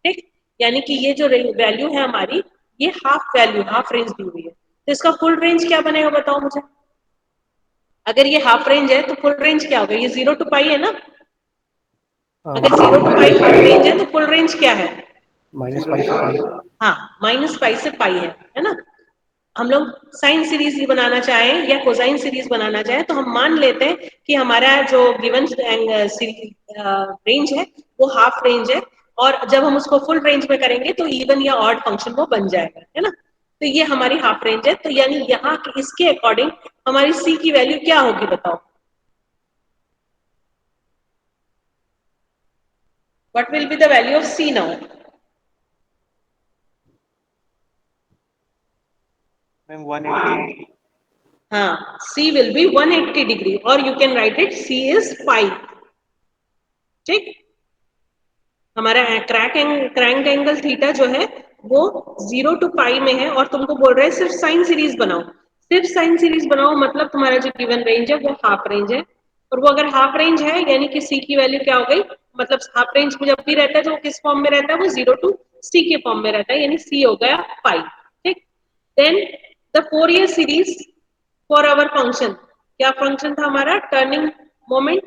ठीक, यानी कि ये जो वैल्यू है हमारी, ये हाफ वैल्यू, हाफ रेंज दी हुई है। तो इसका फुल रेंज क्या बनेगा बताओ मुझे। अगर ये हाफ रेंज है तो फुल रेंज क्या होगा, ये 0 to पाई है ना। अगर 0 to पाई हाफ रेंज है तो फुल रेंज क्या है, माइनस पाई से पाई। हाँ माइनस पाई से पाई है ना। हम लोग साइन सीरीज बनाना चाहें या कोसाइन सीरीज बनाना चाहें तो हम मान लेते हैं कि हमारा जो गिवन रेंज है वो हाफ रेंज है, और जब हम उसको फुल रेंज में करेंगे तो इवन या ऑड फंक्शन वो बन जाएगा, है ना। तो ये हमारी हाफ रेंज है। तो यानी यहाँ इसके अकॉर्डिंग हमारी सी की वैल्यू क्या होगी बताओ। What will be the value of C now. Ma'am 180। हाँ, C will be 180 डिग्री, और you can write it C is pi. ठीक, हमारा क्रैंक एंगल थीटा जो है वो 0 to पाई में है, और तुमको बोल रहे हैं सिर्फ साइन सीरीज बनाओ। सिर्फ साइन सीरीज बनाओ मतलब तुम्हारा जो गिवन रेंज है वो हाफ रेंज है, और वो अगर हाफ रेंज है यानी कि C की वैल्यू क्या हो गई, मतलब हाफ रेंज में जब भी रहता है तो वो किस फॉर्म में रहता है, वो 0 to C के फॉर्म में रहता है, यानी C हो गया पाई। ठीक, then the Fourier series for our function, क्या फंक्शन था हमारा, turning moment.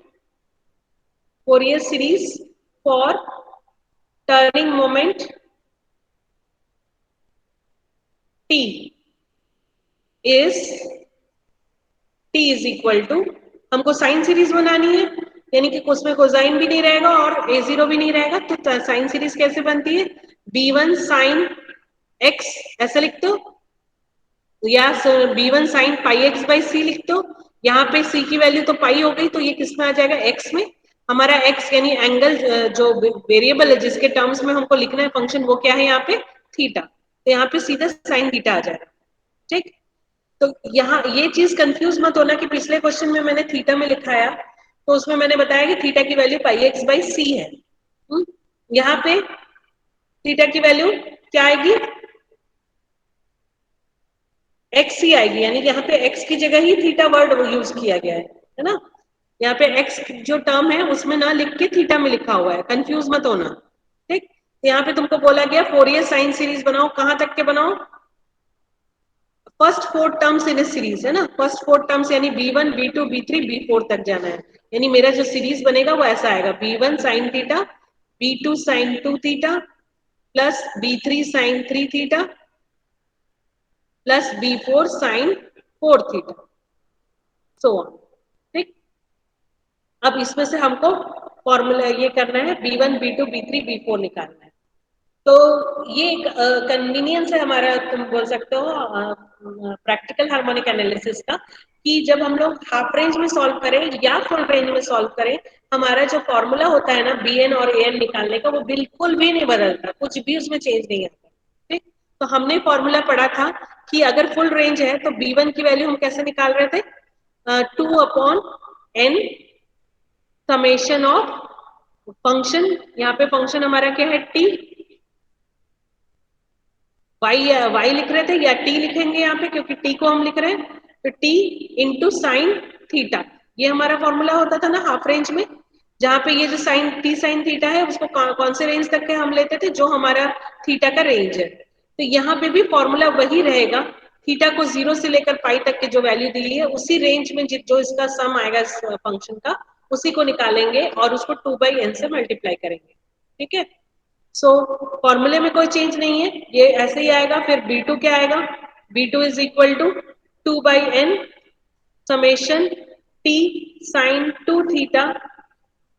Fourier series for turning moment t is equal to, हमको साइन सीरीज बनानी है यानी कि उसमें कोसाइन भी नहीं रहेगा और a0 भी नहीं रहेगा, तो साइन सीरीज कैसे बनती है, b1 साइन x ऐसा लिख दो, या b1 sine pi x by c लिख दो। यहाँ पे c की वैल्यू तो पाई हो गई, तो ये किस में आ जाएगा, x में। हमारा x यानी एंगल जो वेरिएबल है जिसके टर्म्स में हमको लिखना है फंक्शन, वो क्या है यहाँ पे, थीटा। तो यहाँ पे सीधा साइन थीटा आ जाएगा। ठीक, तो यहाँ ये चीज कंफ्यूज मत होना कि पिछले क्वेश्चन में मैंने थीटा में लिखाया तो उसमें मैंने बताया कि थीटा की वैल्यू पाई x बाई सी है। यहाँ पे थीटा की वैल्यू क्या आएगी, x ही आएगी, यानी यहाँ पे x की जगह ही थीटा वर्ड यूज किया गया है ना। यहाँ पे x जो टर्म है उसमें ना लिख के थीटा में लिखा हुआ है, कंफ्यूज मत होना। ठीक, यहाँ पे तुमको बोला गया फोरियर साइन सीरीज बनाओ, कहाँ तक के बनाओ, फर्स्ट 4 टर्म्स इन सीरीज है ना, फर्स्ट 4 टर्म्स यानी b1 b2 b3 b4 तक जाना है। यानी मेरा जो सीरीज बनेगा वो ऐसा आएगा, b1 sine theta, b2 sine 2 theta plus b3 sine 3 theta plus b4 sine 4 theta, so on. ठीक, अब इसमें से हमको फॉर्मूला ये करना है, b1 b2 b3 b4 निकालना है। तो ये एक कन्वीनियंस है हमारा, तुम बोल सकते हो प्रैक्टिकल हार्मोनिक एनालिसिस का, कि जब हम लोग हाफ रेंज में सॉल्व करें या फुल रेंज में सॉल्व करें, हमारा जो फॉर्मूला होता है ना bn और an निकालने का, वो बिल्कुल भी नहीं बदलता, कुछ भी उसमें चेंज नहीं आता। ठीक, तो हमने फॉर्मूला पढ़ा था कि अगर फुल रेंज है तो b1 की वैल्यू हम कैसे निकाल रहे थे, 2/n समेशन ऑफ फंक्शन, यहाँ पे फंक्शन हमारा क्या है t, y लिख रहे थे या t लिखेंगे यहाँ पे क्योंकि t को हम लिख रहे हैं, तो t इंटू साइन थीटा, ये हमारा फॉर्मूला होता था ना हाफ रेंज में, जहाँ पे ये जो साइन t साइन थीटा है उसको कौन से रेंज तक के हम लेते थे, जो हमारा थीटा का रेंज है। तो यहाँ पे भी फॉर्मूला वही रहेगा, थीटा को 0 से लेकर पाई तक की जो वैल्यू दी है उसी रेंज में जो इसका सम आएगा इस फंक्शन का, उसी को निकालेंगे और उसको 2/n से मल्टीप्लाई करेंगे। ठीक है, सो फॉर्मूले में कोई चेंज नहीं है, ये ऐसे ही आएगा। फिर b2 क्या आएगा, b2 is equal to 2/n summation t sine 2 theta,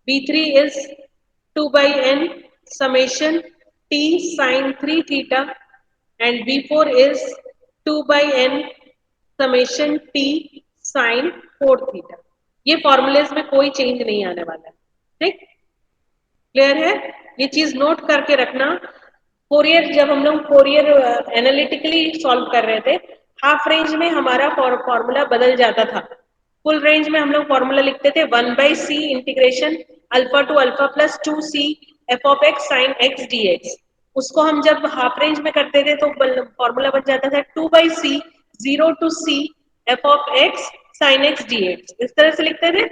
b3 is 2/n summation t sin 3 theta and V4 is 2 by n summation t sin 4 theta. ये फॉर्मूलेज में कोई चेंज नहीं आने वाला है, ठीक, क्लियर है? ये चीज नोट करके रखना। फोरियर जब हम लोग फोरियर एनालिटिकली सॉल्व कर रहे थे, हाफ रेंज में हमारा फॉर्मूला बदल जाता था। फुल रेंज में हम लोग फॉर्मूला लिखते थे 1/c integration alpha two alpha plus 2c f of x sin x dx। उसको हम जब हाफ रेंज में करते थे तो फॉर्मूला बन जाता था 2/c 0 to c f of x sin x dx, इस तरह से लिखते थे।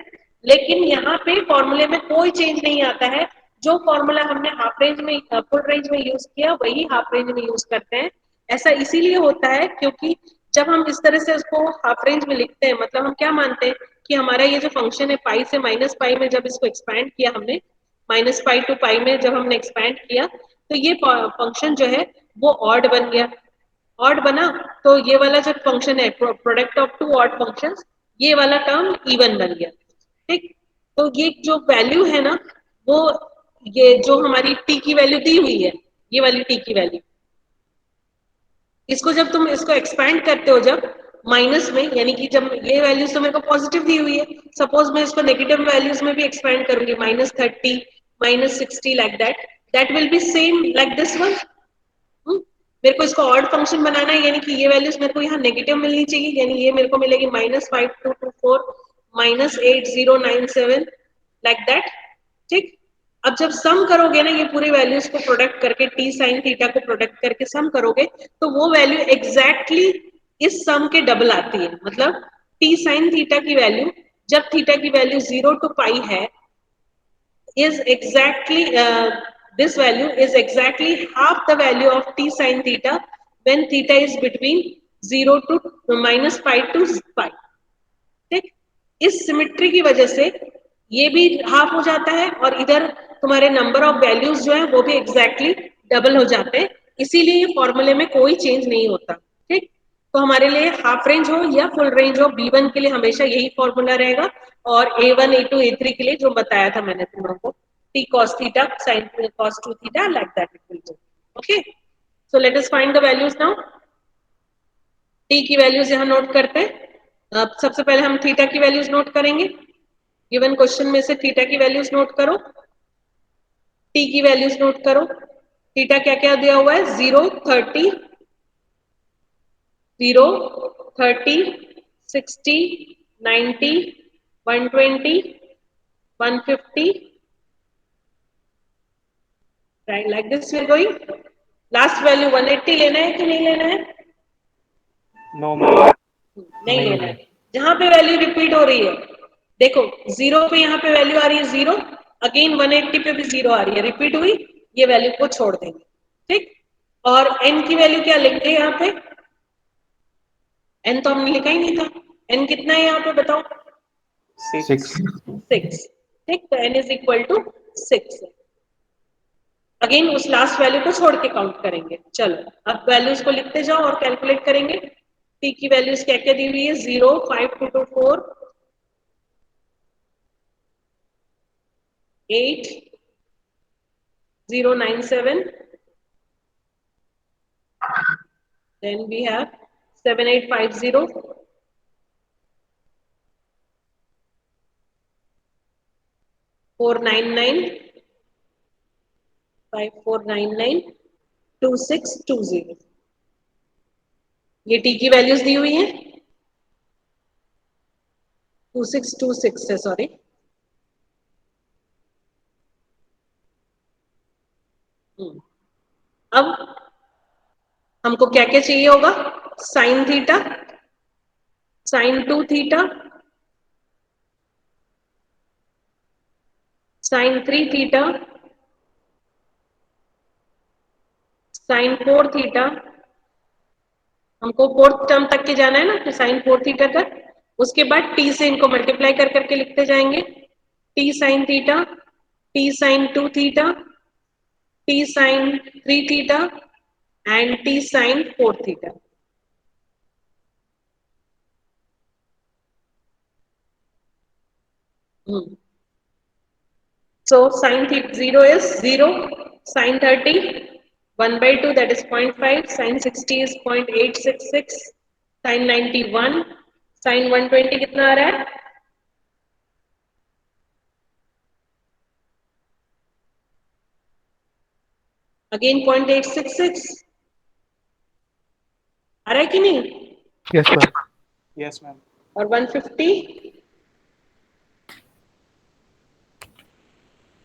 लेकिन यहाँ पे फॉर्मूले में कोई चेंज नहीं आता है, जो फॉर्मूला हमने हाफ रेंज में फुल रेंज में यूज किया वही हाफ रेंज में यूज करते हैं। ऐसा इसीलिए होता है क्योंकि जब हम इस तरह से उसको हाफ रेंज में लिखते हैं, मतलब हम क्या मानते हैं कि हमारा ये जो फंक्शन है पाई से माइनस पाई में जब इसको एक्सपैंड किया हमने, माइनस पाई टू पाई में जब हमने एक्सपैंड किया तो ये फंक्शन जो है वो ऑड बन गया। ऑड बना तो ये वाला जो फंक्शन है product of two odd functions, ये वाला टर्म इवन बन गया, ठीक। तो ये जो वैल्यू है ना, वो ये जो हमारी टी की वैल्यू दी हुई है, ये वाली टी की वैल्यू, इसको जब तुम इसको एक्सपैंड करते हो जब माइनस में, यानी कि जब ये वैल्यूज तो मेरे को पॉजिटिव दी हुई है, सपोज मैं इसको नेगेटिव वैल्यूज में भी एक्सपैंड करूंगी -30 -60 like that will B same like this one. मेरे को इसको ऑड फंक्शन बनाना है, यानी कि ये वैल्यूज मेरे को यहाँ नेगेटिव मिलनी चाहिए, यानी ये मेरे को मिलेगी -5224 -8097 लाइक दैट, ठीक। अब जब सम करोगे ना ये पूरी वैल्यूज को प्रोडक्ट करके टी साइन थीटा को प्रोडक्ट करके सम करोगे तो वो वैल्यू एग्जैक्टली इस सम के डबल आती है। मतलब टी साइन थीटा की वैल्यू जब थीटा की वैल्यू 0 to पाई है is exactly this value is exactly half the value of t sin theta when theta is between 0 to -pi to pi, ठीक। इस सिमेट्री की वजह से ये भी हाफ हो जाता है और इधर तुम्हारे नंबर ऑफ वैल्यूज जो है वो भी एग्जैक्टली डबल हो जाते हैं, इसीलिए ये फॉर्मूले में कोई चेंज नहीं होता, ठीक। तो हमारे लिए हाफ रेंज हो या फुल रेंज हो, B1 के लिए हमेशा यही फॉर्मूला रहेगा, और A1 A2 A3 के लिए जो बताया था मैंने तुम लोगों को t cos theta sin cos 2 theta like that it will go, okay। so let us find the values now। t की वैल्यूज यहाँ नोट करते हैं। अब सबसे पहले हम थीटा की वैल्यूज नोट करेंगे। गिवन क्वेश्चन में से थीटा की वैल्यूज नोट करो, t की वैल्यूज नोट करो। थीटा क्या क्या दिया हुआ है, 0 30 60 90 120 150 right like this we are going। Last value 180 लेना है कि नहीं लेना है? No, नहीं लेना है। जहां पे वैल्यू रिपीट हो रही है, देखो 0 पे यहाँ पे वैल्यू आ रही है 0, अगेन 180 पे भी 0 आ रही है, रिपीट हुई, ये वैल्यू को छोड़ देंगे, ठीक। और n की वैल्यू क्या लिखते हैं यहाँ पे? n तो हमने लिखा ही नहीं था, n कितना है यहाँ पे बताओ? 6 6, ठीक। तो n is equal to 6। Again उस लास्ट वैल्यू को छोड़ के काउंट करेंगे। चलो अब वैल्यूज को लिखते जाओ और कैलकुलेट करेंगे। t की वैल्यूज क्या क्या दी हुई है, 0 5224 8 097, then we have 7850 499 5499 2620। ये टी की वैल्यूज दी हुई हैं, 2626 है, सॉरी। अब हमको क्या क्या चाहिए होगा, sine theta, sine 2 theta, sine 3 theta, sine 4 theta. हमको फोर्थ टर्म तक के जाना है ना, तो साइन 4 थीटा तक, उसके बाद टी से इनको मल्टीप्लाई कर करके लिखते जाएंगे, t sine theta, t sine 2 theta, t sine 3 theta and t sine 4 theta. So sin theta 0 is 0, Sin 30 1/2 that is 0.5, sin 60 is 0.866, sin 91, sin 120 कितना आ रहा है? Again 0.866 आ रहा है कि नहीं? Yes, ma'am. Yes, ma'am. और 150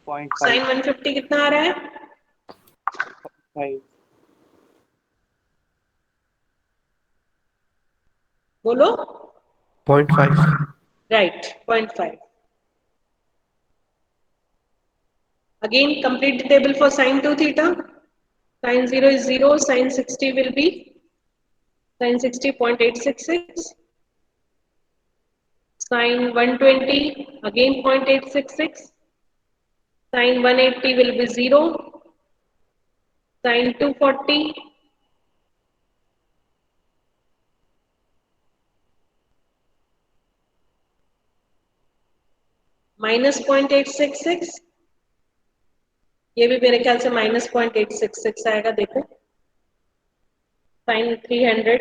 sin 0.5. 150 कितना आ रहा है? 5. बोलो 0.5. right 0.5. Again complete the table for sin 2 theta. Sin 0 is 0, sin 60 will be sin 60 0.866, sin 120 again 0.866, sin 180 will be 0, sin 240 minus 0.866, ये भी मेरे ख्याल से minus 0.866 आएगा, देखो sin 300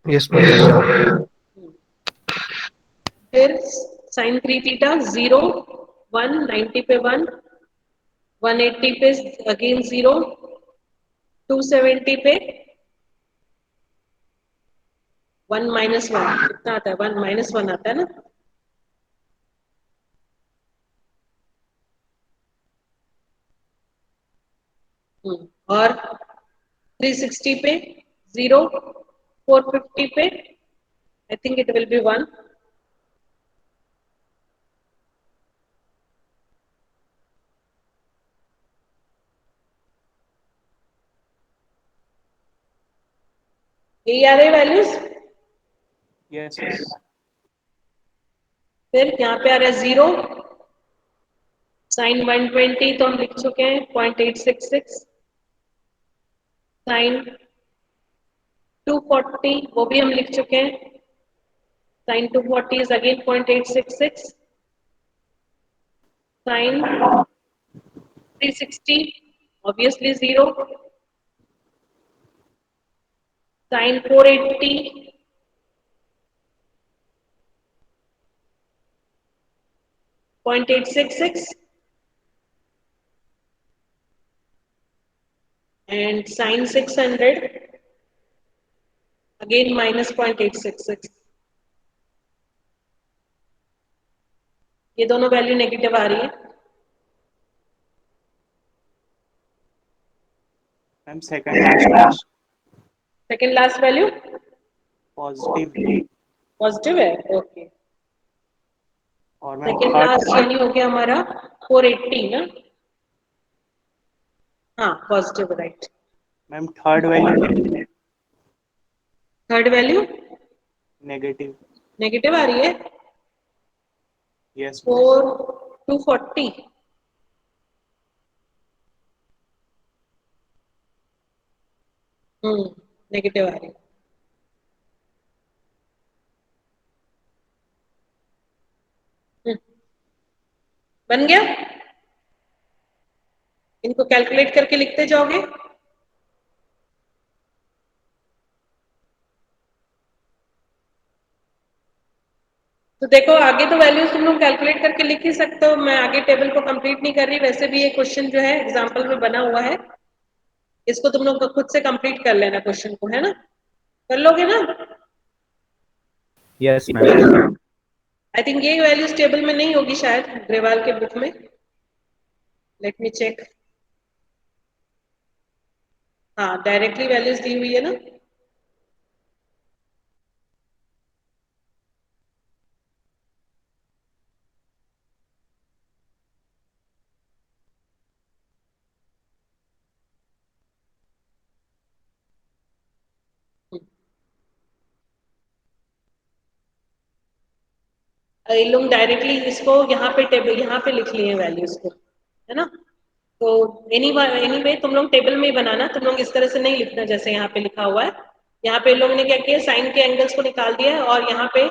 Yes, ma'am. फिर sin 3 theta 0 1 90 पे 1 180 पे अगेन 0 270 पे 1 minus 1 कितना आता है? 1 minus 1 आता है ना? और 360 पे 0 450 पे I think it will be 1 यही आ रहे वैल्यूज. Yes, ma'am. फिर यहाँ पे आ रहा है 0 sin 120 तो हम लिख चुके हैं 0.866, sin 240 वो भी हम लिख चुके हैं, sin 240 is again 0.866, sin 360 obviously 0, sin 480 0.866 and sin 600 again minus 0.866. ये दोनों वैल्यू नेगेटिव आ रही है. Ma'am, second last second last value positive. Positive है. ओके और मैम सेकेंड third लास्ट यानी हो गया हमारा 480 ना. हाँ positive right. Ma'am third value third value negative. Negative आ रही है. Yes, ma'am. 240 नेगेटिव आ रही है. बन गया. इनको कैलकुलेट करके लिखते जाओगे. तो देखो आगे तो वैल्यूज तुम लोग कैलकुलेट करके लिख ही सकते हो. मैं आगे टेबल को कंप्लीट नहीं कर रही. वैसे भी ये क्वेश्चन जो है एग्जांपल में बना हुआ है, इसको तुम लोग खुद से कंप्लीट कर लेना क्वेश्चन को, है ना? कर लोगे ना? Yes, ma'am. आई थिंक ये वैल्यूज टेबल में नहीं होगी शायद ग्रेवाल के बुक में. Let me check. हाँ डायरेक्टली वैल्यूज दी हुई है ना. ये लोग डायरेक्टली इसको यहाँ पे टेबल यहाँ पे लिख लिए वैल्यूज को, है ना? तो एनीवे तुम लोग टेबल में ही बनाना. तुम लोग इस तरह से नहीं लिखना जैसे यहाँ पे लिखा हुआ है. यहाँ पे लोगों ने क्या किया, साइन के एंगल्स को निकाल दिया है और यहाँ पे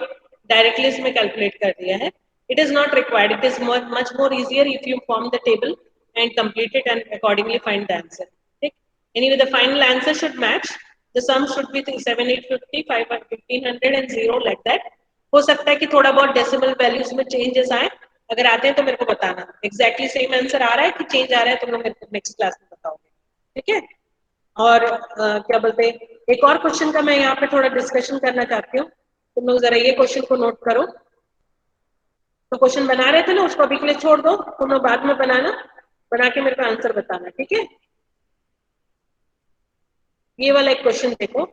डायरेक्टली इसमें कैलकुलेट कर दिया है. It is not required. It is much more easier if you form the table and complete it and accordingly find the answer. ठीक? Anyway, the final answer should match. The sum should be 7, 850, 5, 1500 and 0 like that. हो सकता है कि थोड़ा बहुत डेसिमल वैल्यूज में चेंजेस आए. अगर आते हैं तो मेरे को बताना. एग्जैक्टली सेम आंसर आ रहा है कि चेंज आ रहा है, तुम लोग मेरे को नेक्स्ट क्लास में बताओगे. ठीक है. और क्या बोलते हैं, एक और क्वेश्चन का मैं यहाँ पे थोड़ा डिस्कशन करना चाहती हूँ. तुम लोग जरा ये क्वेश्चन को नोट करो. तो क्वेश्चन बना रहे थे ना, उसको अभी के लिए छोड़ दो, तुम लोग बाद में बनाना, बना के मेरे को आंसर बताना. ठीक है. ये वाला एक क्वेश्चन देखो.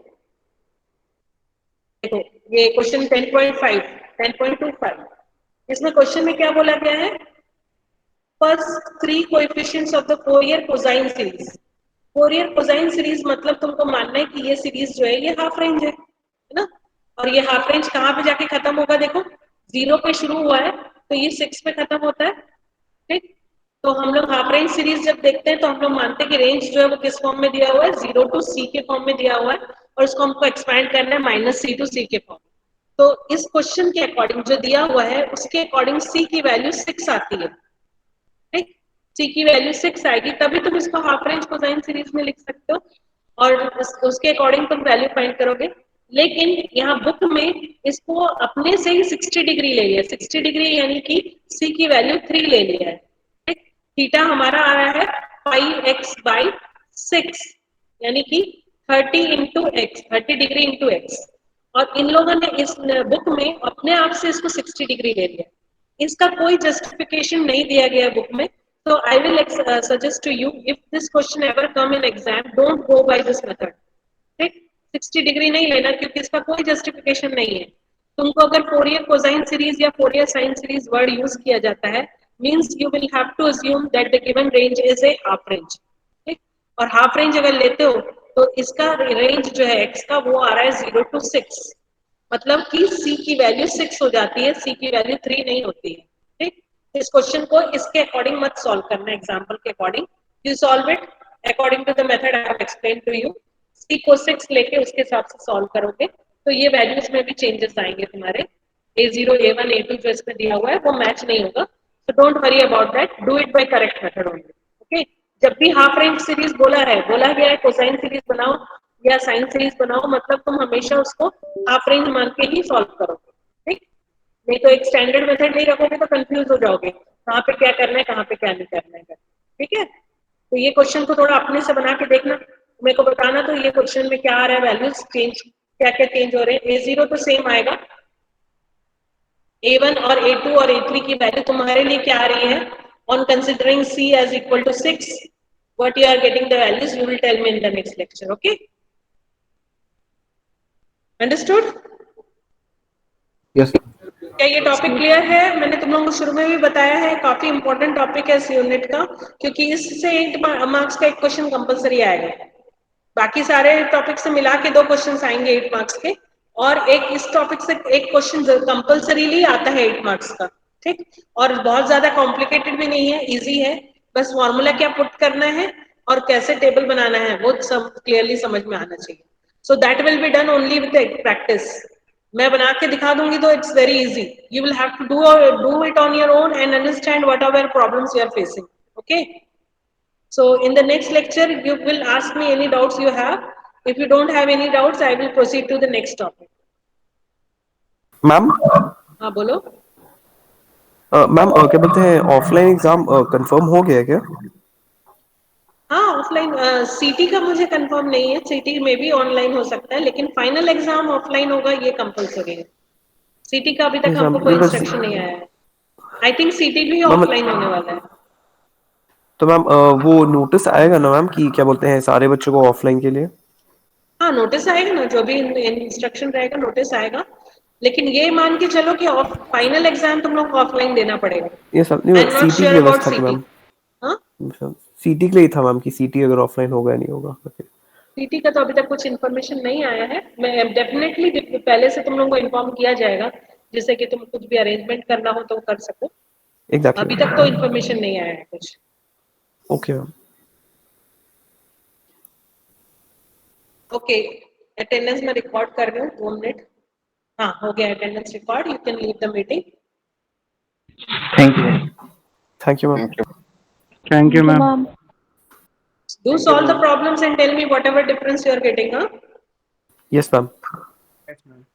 देखो ये क्वेश्चन 10.5 10.25. इसमें क्वेश्चन में क्या बोला गया है? First 3 coefficients of the Fourier cosine series. Fourier cosine series मतलब तुमको मानना है कि ये सीरीज जो है ये हाफ रेंज है ना. और ये हाफ रेंज कहाँ पे जाके खत्म होगा? देखो 0 पे शुरू हुआ है तो ये 6 पे खत्म होता है. ठीक. तो हम लोग हाफ रेंज सीरीज जब देखते हैं तो हम लोग मानते हैं कि रेंज जो है वो किस फॉर्म में दिया हुआ है? 0 to c के फॉर्म में दिया हुआ है, और उसको हमको एक्सपैंड करना है -c to c के फॉर्म. तो इस क्वेश्चन के अकॉर्डिंग जो दिया हुआ है उसके अकॉर्डिंग c की वैल्यू 6 आती है. ठीक. c की वैल्यू 6 आएगी, तभी तुम इसको हाफ रेंज कोसाइन सीरीज में लिख सकते हो, और उसके अकॉर्डिंग तुम वैल्यू फाइंड करोगे. लेकिन यहाँ बुक में इसको अपने से ही 60 डिग्री ले लिया. 60 डिग्री यानी कि c की वैल्यू 3 ले लिया है. ठीक. थीटा हमारा आ रहा है 5x/6 यानी कि 30 into x, 30 degree into x. और इन लोगों ने इस बुक में अपने आप से इसको 60 डिग्री ले लिया. इसका कोई जस्टिफिकेशन नहीं दिया गया बुक में. So I will suggest to you, if this question ever come in exam, don't go by this method. ठीक. 60 डिग्री नहीं लेना, क्योंकि इसका कोई जस्टिफिकेशन नहीं है. तुमको अगर फोरियर कोसाइन सीरीज या Fourier sine series word use किया जाता है, means you will have to assume that the given range is a half range. ठीक. और हाफ रेंज अगर लेते हो तो इसका रेंज जो है x का वो आ रहा है 0 to 6, मतलब कि c की वैल्यू 6 हो जाती है, c की वैल्यू 3 नहीं होती है. ठीक. इस क्वेश्चन को इसके अकॉर्डिंग मत सॉल्व करना, एग्जांपल के according. You solve it according to the method I have explain to you. c को 6 लेके उसके हिसाब से सॉल्व करोगे तो ये वैल्यूज में भी चेंजेस आएंगे तुम्हारे. a0 a1 a2 जो इसमें दिया हुआ है वो मैच नहीं होगा. So don't worry about that. Do it by correct method only. Okay? जब भी हाफ रेंज सीरीज बोला गया है कोसाइन सीरीज बनाओ या साइन सीरीज बनाओ, मतलब तुम हमेशा उसको हाफ रेंज मान के ही सॉल्व करोगे. ठीक. नहीं तो एक स्टैंडर्ड मेथड नहीं रखोगे तो कंफ्यूज हो जाओगे, कहाँ पे क्या करना है कहाँ पे क्या नहीं करना है. ठीक है. तो ये क्वेश्चन को थोड़ा अपने से बना के देखना, मेरे को बताना तो ये क्वेश्चन में क्या आ रहा है, वैल्यूज चेंज क्या क्या चेंज हो रहे हैं. a0 तो सेम आएगा, a1 और a2 और a3 की वैल्यू तुम्हारे लिए क्या आ रही है? On considering c as equal to 6, what you are getting the values, you will tell me in the next lecture. Okay? Understood? Yes. क्या ये टॉपिक क्लियर है? मैंने तुम लोगों को शुरू में भी बताया है, काफी इंपॉर्टेंट टॉपिक है इस यूनिट का, क्योंकि इससे 8 मार्क्स का एक क्वेश्चन कंपलसरी आएगा. बाकी सारे टॉपिक से मिला के 2 क्वेश्चन आएंगे 8 मार्क्स के, और एक इस टॉपिक से एक क्वेश्चन कंपलसरीली आता है 8 मार्क्स का. ठीक. और बहुत ज्यादा कॉम्प्लिकेटेड भी नहीं है, इजी है. बस फॉर्मूला क्या पुट करना है और कैसे टेबल बनाना है वो सब क्लियरली समझ में आना चाहिए. So that will be done only with practice. मैं बना के दिखा दूंगी तो it's very easy. You will have to do it on your own and understand what our problems you are facing. Okay. So in the next lecture you will ask me any doubts you have. If you don't have any doubts, I will proceed to the next topic. Ma'am हाँ बोलो. मैम क्या बोलते हैं, ऑफलाइन एग्जाम कंफर्म हो गया क्या? हाँ ऑफलाइन सीटी का मुझे कंफर्म नहीं है, सीटी में भी ऑनलाइन हो सकता है, लेकिन फाइनल एग्जाम ऑफलाइन होगा ये कंपलसरी है. सीटी का अभी तक हमको कोई इंस्ट्रक्शन नहीं आया है. आई थिंक सीटी भी ऑफलाइन होने वाला है. तो मैम वो नोटिस आएगा ना मैम कि क्या बोलते हैं सारे बच्चों को ऑफलाइन के लिए? हाँ नोटिस आएगा ना, जो भी इंस्ट्रक्शन रहेगा नोटिस आएगा, लेकिन ये मान के चलो कि फाइनल एग्जाम तुम लोग को ऑफलाइन देना पड़ेगा. ये सब नहीं, सीटी की व्यवस्था थी मैम. हाँ सीटी के लिए था मैम कि सीटी अगर ऑफलाइन होगा या नहीं होगा. सीटी का तो अभी तक कुछ इन्फॉर्मेशन नहीं आया है. मैं डेफिनेटली पहले से तुम लोगों को इन्फॉर्म किया जाएगा, जिससे कि तुम कुछ भी अरेंजमेंट करना हो तो कर सको. Exactly. अभी तक तो इन्फॉर्मेशन नहीं आया है कुछ. Okay ma'am. ओके. अटेंडेंस में रिकॉर्ड कर रही हूँ 2 मिनट. हाँ हो गया attendance record. You can leave the meeting. Thank you. Thank you ma'am. Thank you. Thank you, ma'am. Do solve the problems and tell me whatever difference you are getting, huh? Yes, ma'am. Yes, ma'am.